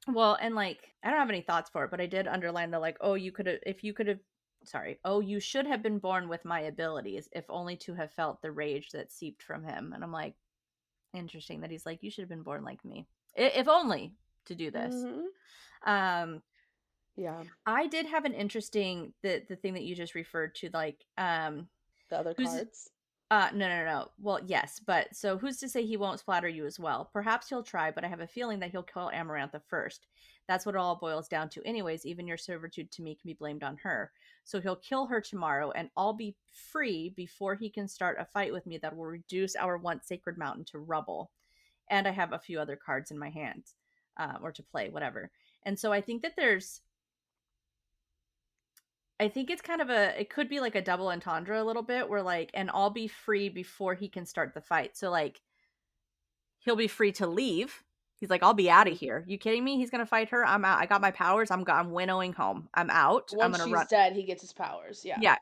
Well, and, like, I don't have any thoughts for it, but I did underline the, like, "Oh, you could've if you could've" sorry. "Oh, you should have been born with my abilities, if only to have felt the rage that seeped from him." And I'm like, interesting that he's like, "You should have been born like me. If only to do this." Mhm. Um, Yeah. I did have an interesting the thing that you just referred to, like, The other who's cards? no, no, no. Well, yes, but so who's to say he won't flatter you as well? Perhaps he'll try, but I have a feeling that he'll kill Amarantha first. That's what it all boils down to, anyways. Even your servitude to me can be blamed on her. So he'll kill her tomorrow, and I'll be free before he can start a fight with me that will reduce our once sacred mountain to rubble. And I have a few other cards in my hands, or to play, whatever. And so I think that I think it's kind of it could be like a double entendre a little bit where, like, and I'll be free before he can start the fight. So, like, he'll be free to leave. He's like, I'll be out of Mhm. here. You kidding me? He's going to fight her. I'm out. I got my powers. I'm winnowing home. I'm out. I'm Once going to she's run. dead, he gets his powers, yeah. Yeah.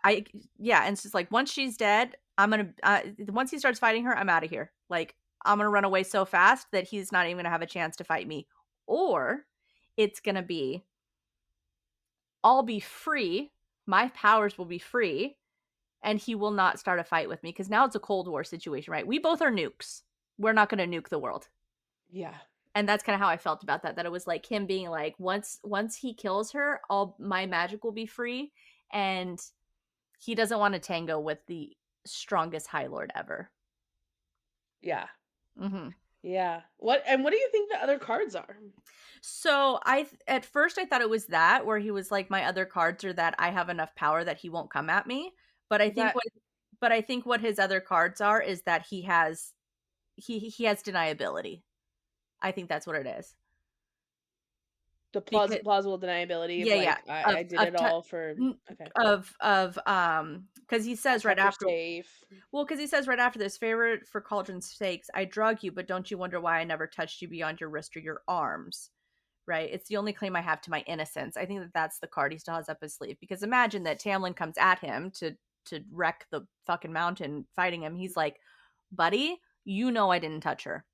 Yeah. And it's just like, once she's dead, I'm going to, once he starts fighting her, I'm out of here. Like, I'm going to run away so fast that he's not even going to have a chance to fight me. Or it's going to be, I'll be free. My powers will be free and he will not start a fight with me because now it's a Cold War situation, right? We both are nukes. We're not going to nuke the world. Yeah. And that's kind of how I felt about that. That it was like him being like, once he kills her, all my magic will be free, and he doesn't want to tango with the strongest High Lord ever. Yeah. Hmm. Yeah. What do you think the other cards are? So at first I thought it was that where he was like, my other cards are that I have enough power that he won't come at me. But I Is think that what his other cards are is that he has deniability. I think that's what it is. the Because plausible deniability of, yeah, yeah, like, I did it all for okay. because he I says right kept her after, safe. well, because he says right after this, "Favorite for cauldron's sakes, I drug you, but don't you wonder why I never touched you beyond your wrist or your arms?" Right? It's the only claim I have to my innocence. I think that that's the card he still has up his sleeve. Because imagine that Tamlin comes at him to wreck the fucking mountain, fighting him. He's like, "Buddy, you know I didn't touch her.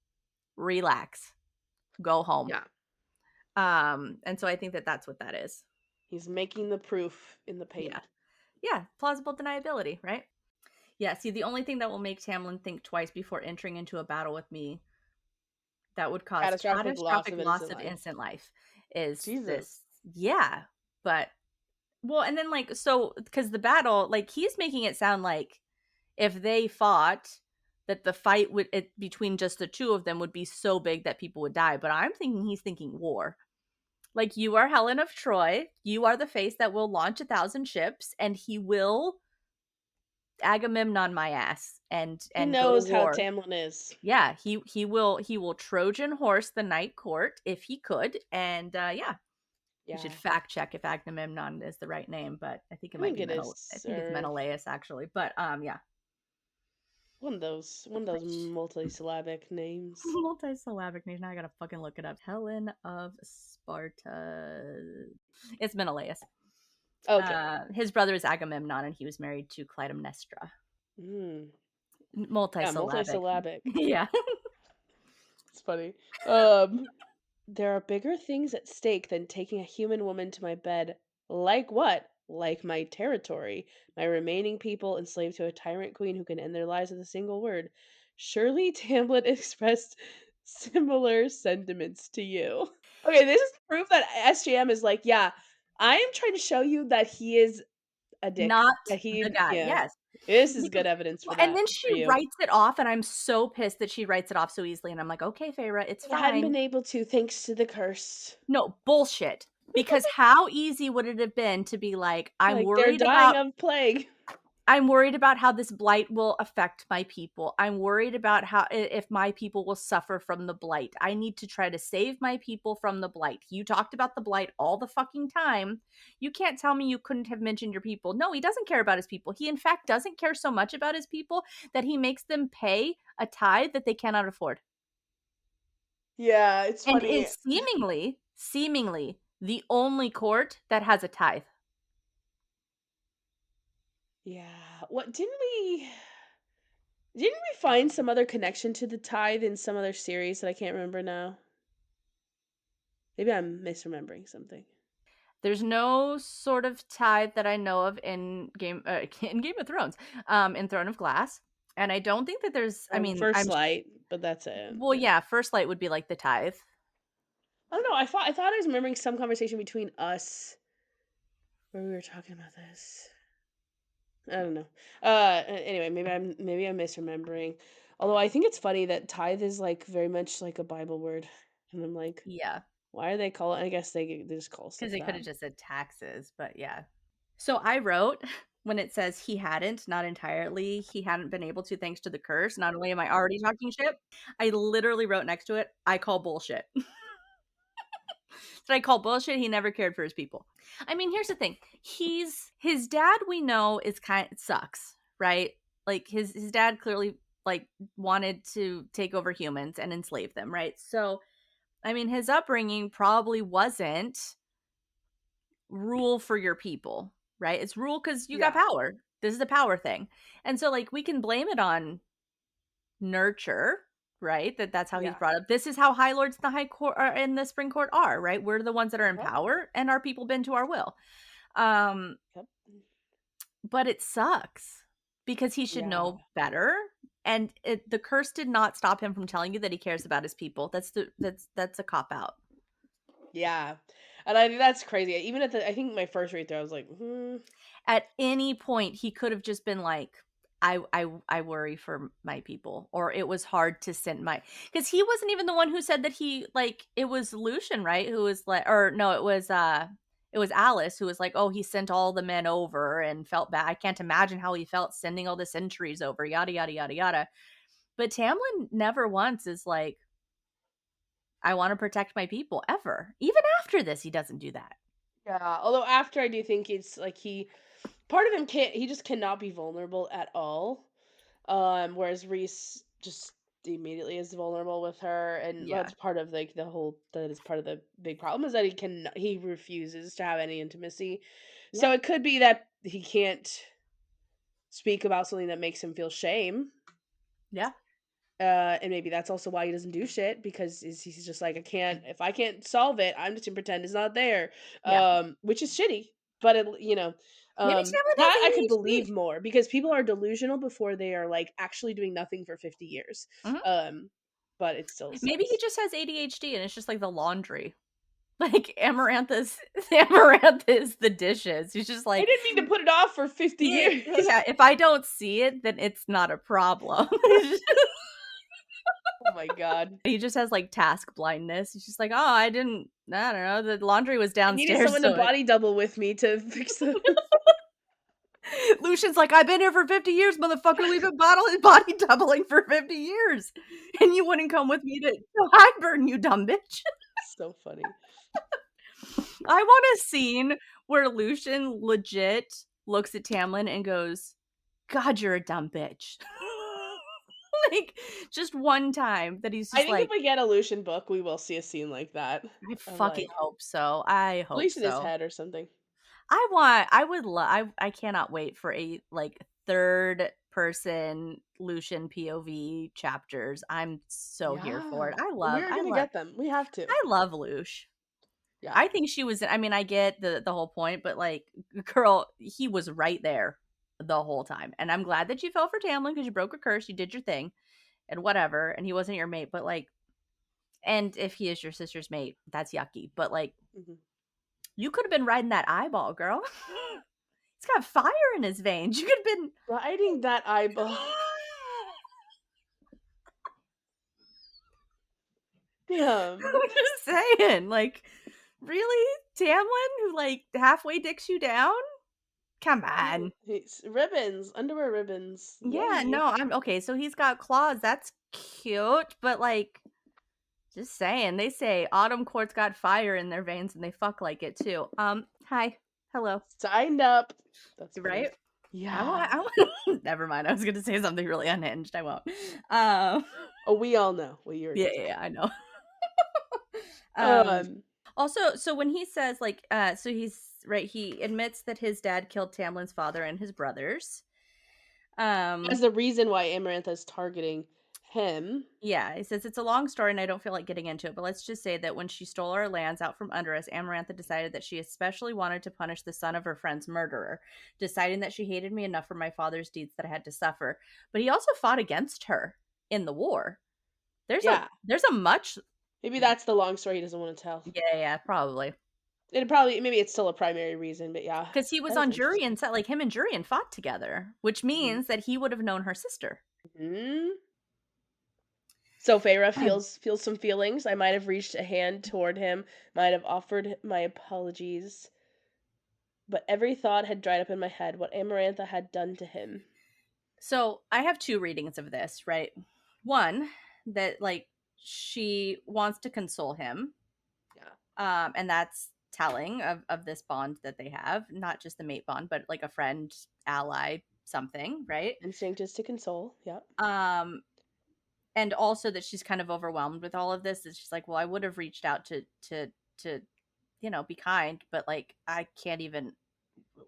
Relax. Go home." Yeah. And so I think that that's what that is. He's making the proof in the Yeah. paint. Yeah, plausible deniability, right? Yeah, see, the only thing that will make Tamlin think twice before entering into a battle with me that would cause Catastrophic loss catastrophic of loss innocent of life. innocent life is this. Jesus. Yeah, but well, and then, like, so because the battle, like, he's making it sound like if they fought, that the fight between just the two of them would be so big that people would die. But I'm thinking he's thinking war. Like, you are Helen of Troy. You are the face that will launch 1,000 ships, and he will Agamemnon my ass He and go to knows how war. Tamlin is. Yeah, he will Trojan horse the night court if he could, and yeah, you should Yeah. fact check if Agamemnon is the right name, but I think it I might think be it is, I think it's sir. Menelaus actually, but yeah, One of those multisyllabic names. multisyllabic name. Now I gotta fucking look it up. Helen of Sparta. It's Menelaus. Okay. His brother is Agamemnon, and he was married to Clytemnestra. Mm. Yeah, Multisyllabic. multisyllabic. Yeah. It's funny. Um, there are bigger things at stake than taking a human woman to my bed. Like what? Like my territory, my remaining people enslaved to a tyrant queen who can end their lives with a single word. Surely Tamlin expressed similar sentiments to you. Okay, this is proof that SJM is like, yeah, I am trying to show you that he is a dick. Not That the he, guy. yeah, Yes. this is Because good evidence for well, and that, then she for you. writes it off, and I'm so pissed that she writes it off so easily, and I'm like, "Okay, Feyre, it's I hadn't fine." been able to thanks to the curse. No, bullshit. Because how easy would it have been to be like, "I'm Like, they're worried dying about." of plague. I'm worried about how this blight will affect my people. I'm worried about how if my people will suffer from the blight. I need to try to save my people from the blight. You talked about the blight all the fucking time. You can't tell me you couldn't have mentioned your people. No, he doesn't care about his people. He in fact doesn't care so much about his people that he makes them pay a tithe that they cannot afford. Yeah, it's And funny. is seemingly the only court that has a tithe. Yeah. What didn't we find some other connection to the tithe in some other series that I can't remember now? Maybe I'm misremembering something. There's no sort of tithe that I know of in in Game of Thrones, in Throne of Glass, and I don't think that there's. I mean, First Light, but that's it. well, Yeah. yeah, First Light would be like the tithe. I don't know. I thought I was remembering some conversation between us where we were talking about this. I don't know. Anyway, maybe I'm misremembering. Although I think it's funny that tithe is like very much like a Bible word, and I'm like, Yeah, why are they calling? I guess they just call because stuff they could that. have just said taxes, but yeah. So I wrote when it says he hadn't, not entirely, he hadn't been able to thanks to the curse. Not only am I already talking shit, I literally wrote next to it, I call bullshit. Did I call bullshit? He never cared for his people. I mean, here's the thing. His dad we know is kind of sucks, right? Like his dad clearly like wanted to take over humans and enslave them, right? So, I mean, his upbringing probably wasn't rule for your people, right? It's rule cuz you got Yeah, power. This is a power thing. And so like we can blame it on nurture, right? That's how he's yeah. brought up. This is how high lords in the high court or in the spring court are, right? We're the ones that are in Yep. power and our people bend to our will. Um, Yep. but it sucks because he should Yeah. know better. And the curse did not stop him from telling you that he cares about his people. That's a cop out. Yeah. And I think that's crazy. Even at I think my first read through, I was like, At any point, he could have just been like, I worry for my people, or it was hard to send my, because he wasn't even the one who said that he like it was Lucien, right? Who was like, or no, it was Alice who was like, oh, he sent all the men over and felt bad. I can't imagine how he felt sending all the sentries over, yada yada yada yada. But Tamlin never once is like, I want to protect my people ever. Even after this, he doesn't do that. yeah. Although after I do think it's like part of him he just cannot be vulnerable at all. Whereas Rhys just immediately is vulnerable with her, and Yeah. that's part of like the whole that is part of the big problem is that he refuses to have any intimacy. Yeah. So it could be that he can't speak about something that makes him feel shame. Yeah. And maybe that's also why he doesn't do shit because he's just like if I can't solve it, I'm just gonna pretend it's not there, Yeah. which is shitty. But Maybe Tamlin has that I could believe ADHD. more because people are delusional before they are like actually doing nothing for 50 years. Mhm. Um, but it still Maybe he sucks. just has ADHD and it's just like the laundry. Like Amarantha's Amarantha is the dishes. He's just I like, didn't mean to put it off for 50 yeah, years. yeah, if I don't see it, then it's not a problem. Oh my god! He just has like task blindness. He's just like, oh, I don't know. The laundry was I needed downstairs, someone to so it body double with me to fix the. Lucian's like, I've been here for 50 years, motherfucker. We've been body doubling for 50 years. And you wouldn't come with me to Highburn, you dumb bitch. So funny. I want a scene where Lucien legit looks at Tamlin and goes, God, you're a dumb bitch. Like, just one time that he's I just think if like, we get a Lucian book, we will see a scene like that I of fucking like hope so. I at hope least in his so. head or something. I would love, I cannot wait for a like third person Lucian POV chapters. I'm so here for it. Yeah, we're gonna get them. We have to. I love Lush. Yeah. I think she was, I mean, I get the whole point, but like, girl, he was right there the whole time. And I'm glad that you fell for Tamlin because you broke a curse, you did your thing, and whatever, and he wasn't your mate, but like, and if he is your sister's mate, that's yucky. But like, Mhm. you could have been riding that eyeball, girl. He's got fire in his veins. You could have been Riding that eyeball. Damn. I'm just saying, like, really? Tamlin, who like halfway dicks you down? Come on. He's ribbons, underwear ribbons. Yeah, Yay. no, I'm okay, so he's got claws, that's cute, but, like, just saying, they say autumn court's got fire in their veins and they fuck like it too. Hi. Hello. Signed up. That's funny. Right? Yeah. I want never mind, I was gonna say something really unhinged, I won't. Um, Oh, we all know what you're yeah, gonna yeah, say. yeah, I know. Um, Um, also, so when he says, like, so he's right, he admits that his dad killed Tamlin's father and his brothers. as Um, the reason why Amarantha is targeting him. Yeah, he says it's a long story and I don't feel like getting into it, but let's just say that when she stole our lands out from under us, Amarantha decided that she especially wanted to punish the son of her friend's murderer, deciding that she hated me enough for my father's deeds that I had to suffer. But he also fought against her in the war. Yeah. There's a much Maybe that's the long story he doesn't want to tell. yeah, probably. It probably maybe it's still a primary reason, but yeah, Because he was that is on interesting. Jurian set, like him and Jurian fought together, which Mhm. means that he would have known her sister. Mhm. So Feyre feels some feelings. I might have reached a hand toward him, might have offered my apologies, but every thought had dried up in my head what Amarantha had done to him. So I have two readings of this, right? One, that like she wants to console him, Yeah. and that's telling of this bond that they have, not just the mate bond, but like a friend, ally, something, right? Instinct is to console. Yeah. Um, and also that she's kind of overwhelmed with all of this. It's just like, well, I would have reached out to be kind, but like I can't even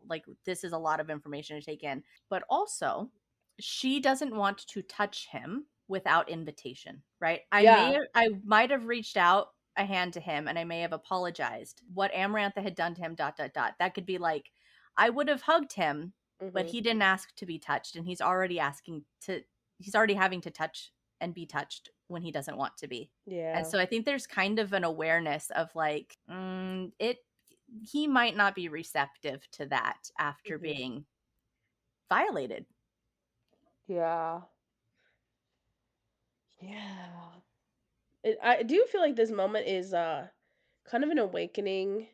like this is a lot of information to take in. But also, she doesn't want to touch him without invitation, right? Yeah. I might have reached out a hand to him and I may have apologized. What Amarantha had done to him dot dot dot. That could be like I would have hugged him, but Mhm. he didn't ask to be touched and he's already having to touch and be touched when he doesn't want to be. And Yeah. so I think there's kind of an awareness of like it he might not be receptive to that after Mhm. being violated. Yeah. Yeah. I do feel like this moment is kind of an awakening.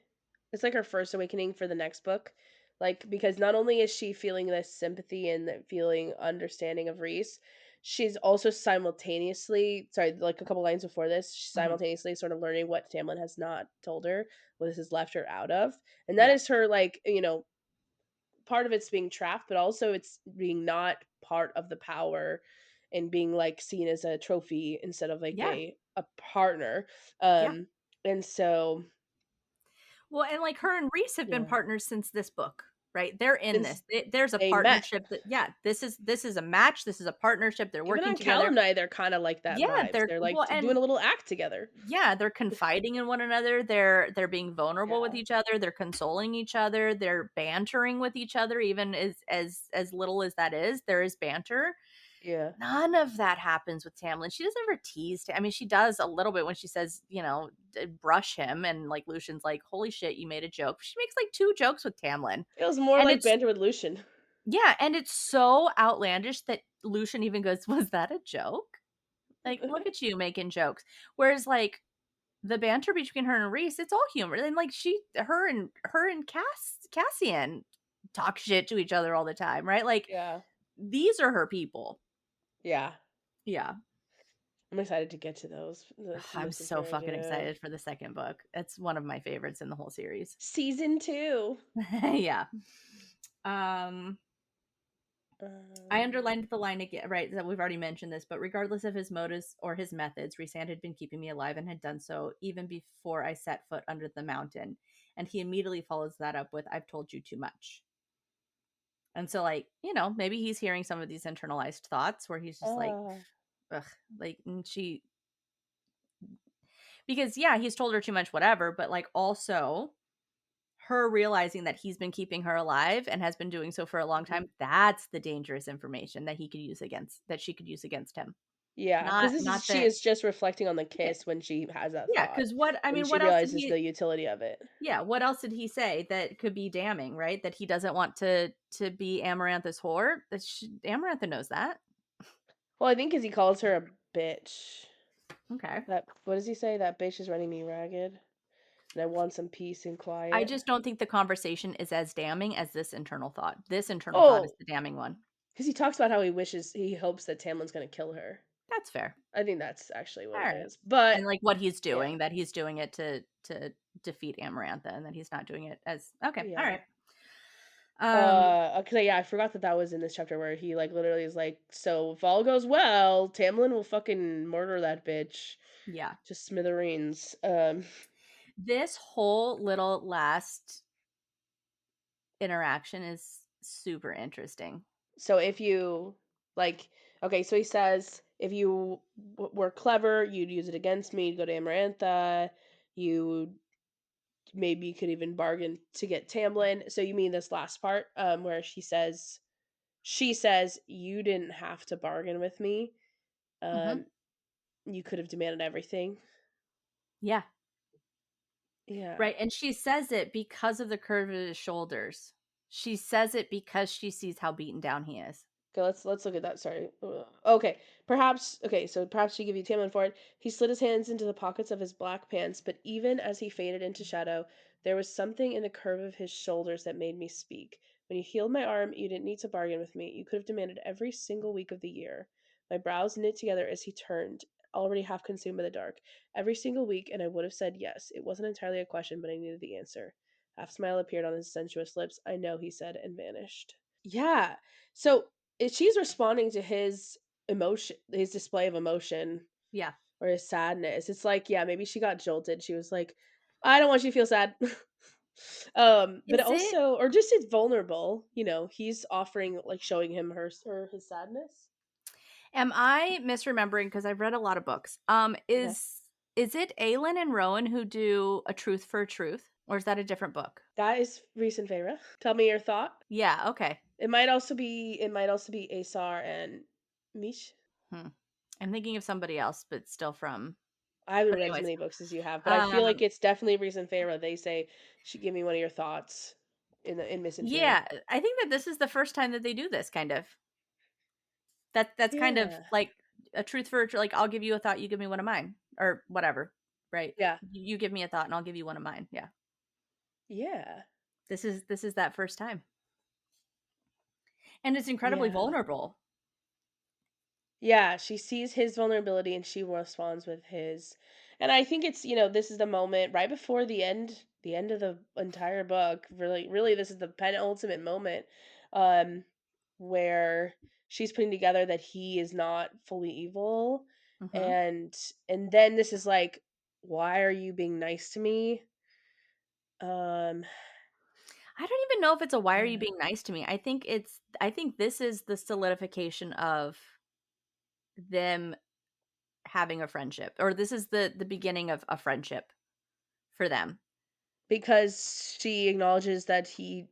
It's like her first awakening for the next book. Like because not only is she feeling this sympathy and that feeling understanding of Rhys, she's also simultaneously sorry, like a couple lines before this, she's Mhm. simultaneously sort of learning what Tamlin has not told her, what this has left her out of. And that Yeah. is her like, part of it's being trapped, but also it's being not part of the power and being like seen as a trophy instead of like Yeah. a partner. Yeah. And so Well, and like her and Rhys have been yeah, partners since this book, right? They're in since this. There's a they met. partnership that yeah, this is a match, this is a partnership, they're Even working on together. Calamnight, they're kind of like that Yeah, vibes. they're They're like well doing and a little act together. yeah, they're confiding in one another. They're being vulnerable with Yeah. each other. They're consoling each other. They're bantering with each other even as little as that is. There is banter. Yeah. None of that happens with Tamlin. She doesn't ever tease. I mean, she does a little bit when she says, brush him, and like Lucian's like, "Holy shit, you made a joke." She makes like two jokes with Tamlin, Feels more and like it's banter with Lucian. yeah, and it's so outlandish that Lucian even goes, "Was that a joke?" Like, look at you making jokes. Whereas like the banter between her and Rhys, it's all humor, and like her and Cassian talk shit to each other all the time, right? Like Yeah. these are her people. Yeah. Yeah. I'm excited to get to those. To I'm Lucien so Feyre fucking too. excited for the second book. It's one of my favorites in the whole series. Season 2. Yeah. Um I Um, underlined the line again, right? That we've already mentioned this, but regardless of his motives or his methods, Rhysand had been keeping me alive and had done so even before I set foot under the mountain. And he immediately follows that up with, "I've told you too much." And so, like, maybe he's hearing some of these internalized thoughts where he's just like, ah, ugh, like, and she, because yeah, he's told her too much, whatever, but like also her realizing that he's been keeping her alive and has been doing so for a long mhm. time, that's the dangerous information that she could use against him. Yeah, because Not this is not she that is just reflecting on the yeah, kiss when she has that yeah, thought, because when she what else did realizes he the utility of it. what else did he say that could be damning, right? That he doesn't want to be Amarantha's whore? Amarantha knows that. Well, I think 'cause he calls her a bitch. Okay. That what does he say? "That bitch is running me ragged." and I want some peace and I quiet. just don't think the conversation is as damning as this internal thought. This internal thought is Oh, the damning one. because he talks about how he hopes that Tamlin's gonna kill her. That's fair. I think that's actually what it Alright. is. But And, like, what he's yeah, doing, that he's doing it to defeat Amarantha, and that he's not doing it as okay, yeah. alright. Um, 'Cause yeah, I forgot that that was in this chapter where he like literally is like, so if all goes well, Tamlin will fucking murder that bitch yeah. to smithereens. This whole little last interaction is super interesting. So if you like, okay, so he says if you were clever, you'd use it against me. You'd go to Amarantha. You maybe could even bargain to get Tamlin. So you mean this last part, where she says you didn't have to bargain with me. Mhm. Um, you could have demanded everything. Yeah, Yeah. right, and she says it because of the curve of his shoulders. She says it because she sees how beaten down he is. Okay, let's look at that. Sorry. Okay, perhaps. Okay, so perhaps she give you Tamlin for it. He slid his hands into the pockets of his black pants, but even as he faded into shadow, there was something in the curve of his shoulders that made me speak. When you healed my arm, you didn't need to bargain with me. You could have demanded every single week of the year. My brows knit together as he turned, already half consumed by the dark. Every single week, and I would have said yes. It wasn't entirely a question, but I needed the answer. Half smile appeared on his sensuous lips. I know, he said, and vanished. Yeah. So she's responding to his emotion, his display of emotion Yeah. or his sadness. It's like, yeah, maybe she got jolted. She was like, I don't want you to feel sad. But Is it also, or just it's vulnerable, he's offering, like, showing him his sadness. am I misremembering? Because 'cause I've read a lot of books. Okay. Is it Aelin and Rowan who do A Truth for a Truth, or is that a different book? That is Rhys and Feyre. Tell me your thought. Yeah, okay. It might also be Asar and Mish. Hmm. I'm thinking of somebody else, but still from I haven't but read as anyways, many books as you have, but I feel like um, it's definitely Rhys and Feyre. They say, "She give me one of your thoughts in Miss and Fury." yeah, I think that this is the first time that they do this kind of. That's kind of Yeah. like a truth for like, I'll give you a thought, you give me one of mine, or whatever, right? Yeah. You give me a thought and I'll give you one of mine. Yeah. Yeah. This is that first time. And it's incredibly Yeah. vulnerable. Yeah, she sees his vulnerability and she responds with his. And I think it's, this is the moment right before the end of the entire book. Really, really, this is the penultimate moment, um, where she's putting together that he is not fully evil. Mhm. And then this is like, why are you being nice to me? Um, I don't even know if it's a "Why are you yeah. being nice to me?" I think this is the solidification of them having a friendship, or this is the beginning of a friendship for them. Because she acknowledges that he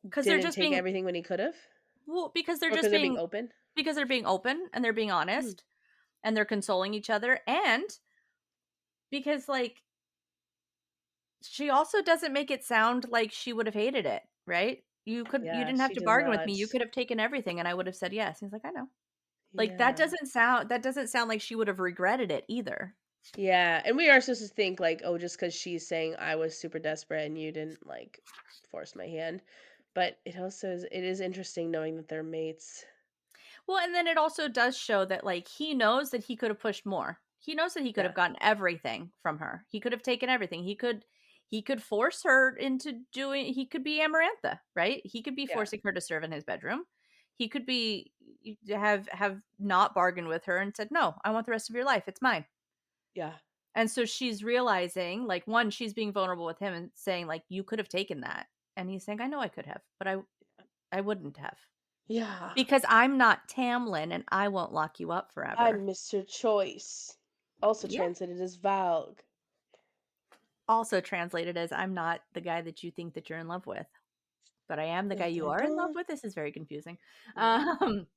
Because 'Cause they're didn't just take being everything when he could have, well, or because they're being open. because they're being open and they're being Hmm. honest and they're consoling each other, and because, like, she also doesn't make it sound like she would have hated it, right? You Yeah, didn't have she to does bargain with not. me, you could have taken everything and I would have said yes. He's like, "I know." Like, Yeah. that doesn't sound like she would have regretted it either. Yeah, and we are supposed to think like, "Oh, just because she's saying I was super desperate and you didn't, like, force my hand." But it is interesting knowing that they're mates. Well, and then it also does show that, like, he knows that he could have pushed more. He knows that he could have Yeah, gotten everything from her. He could have taken everything. He could force her into doing he could be Amarantha, right? He could be yeah, forcing her to serve in his bedroom. He could be have not bargained with her and said, "No, I want the rest of your life. It's mine." yeah, And so she's realizing, like, one, she's being vulnerable with him and saying, like, "You could have taken that." And he's saying, "I know I could have, but I wouldn't have. yeah. Because I'm not Tamlin and I won't lock you up forever." I'm Mr. Choice, also Yeah. translated as Valg. Also translated as, "I'm not the guy that you think that you're in love with, but I am the guy Dun, you dun, are in love dun. with." This is very confusing. Yeah. Um,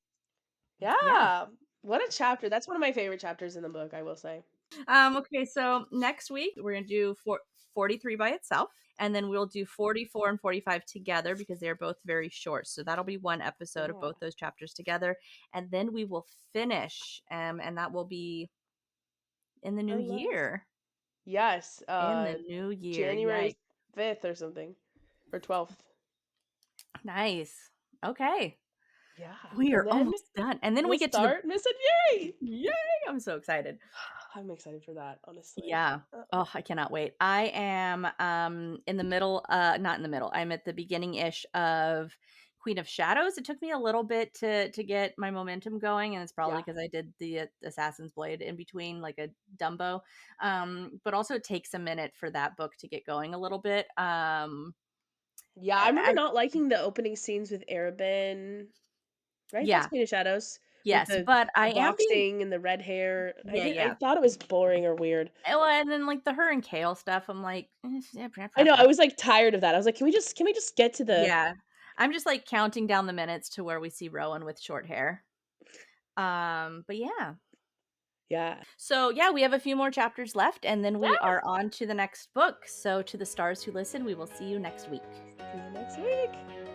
yeah. Yeah. What a chapter. That's one of my favorite chapters in the book, I will say. Okay, so next week we're gonna do 43 by itself, and then we'll do 44 and 45 together because they're both very short. So that'll be one episode of Yeah. both those chapters together, and then we will finish, and that will be in the Our new last year. Yes, In the new year. January Yikes. 5th or something, or 12th. Nice. Okay. Yeah, We and are then almost done. And then we we'll get to the start Miss and Fury! yay! I'm so excited. I'm excited for that, honestly. Yeah. Oh, I cannot wait. I am in the middle not in the middle. I'm at the beginning-ish of Queen of Shadows. It took me a little bit to get my momentum going, and it's probably Yeah. because I did the Assassin's Blade in between like a Dumbo. But also it takes a minute for that book to get going a little bit. Yeah, I remember I not liking the opening scenes with Arabin, right? That's yeah. Queen of Shadows, with Yes, the but I am being boxing and the red hair. yeah, I yeah. thought it was boring or weird. Well, and then like the her and Kale stuff, I'm like, I know, I was, like, tired of that. I was like, can we just get to the" yeah. I'm just like counting down the minutes to where we see Rowan with short hair. But yeah. Yeah. So yeah, we have a few more chapters left and then we Yeah! are on to the next book. So to the stars who listen, we will see you next week. See you next week.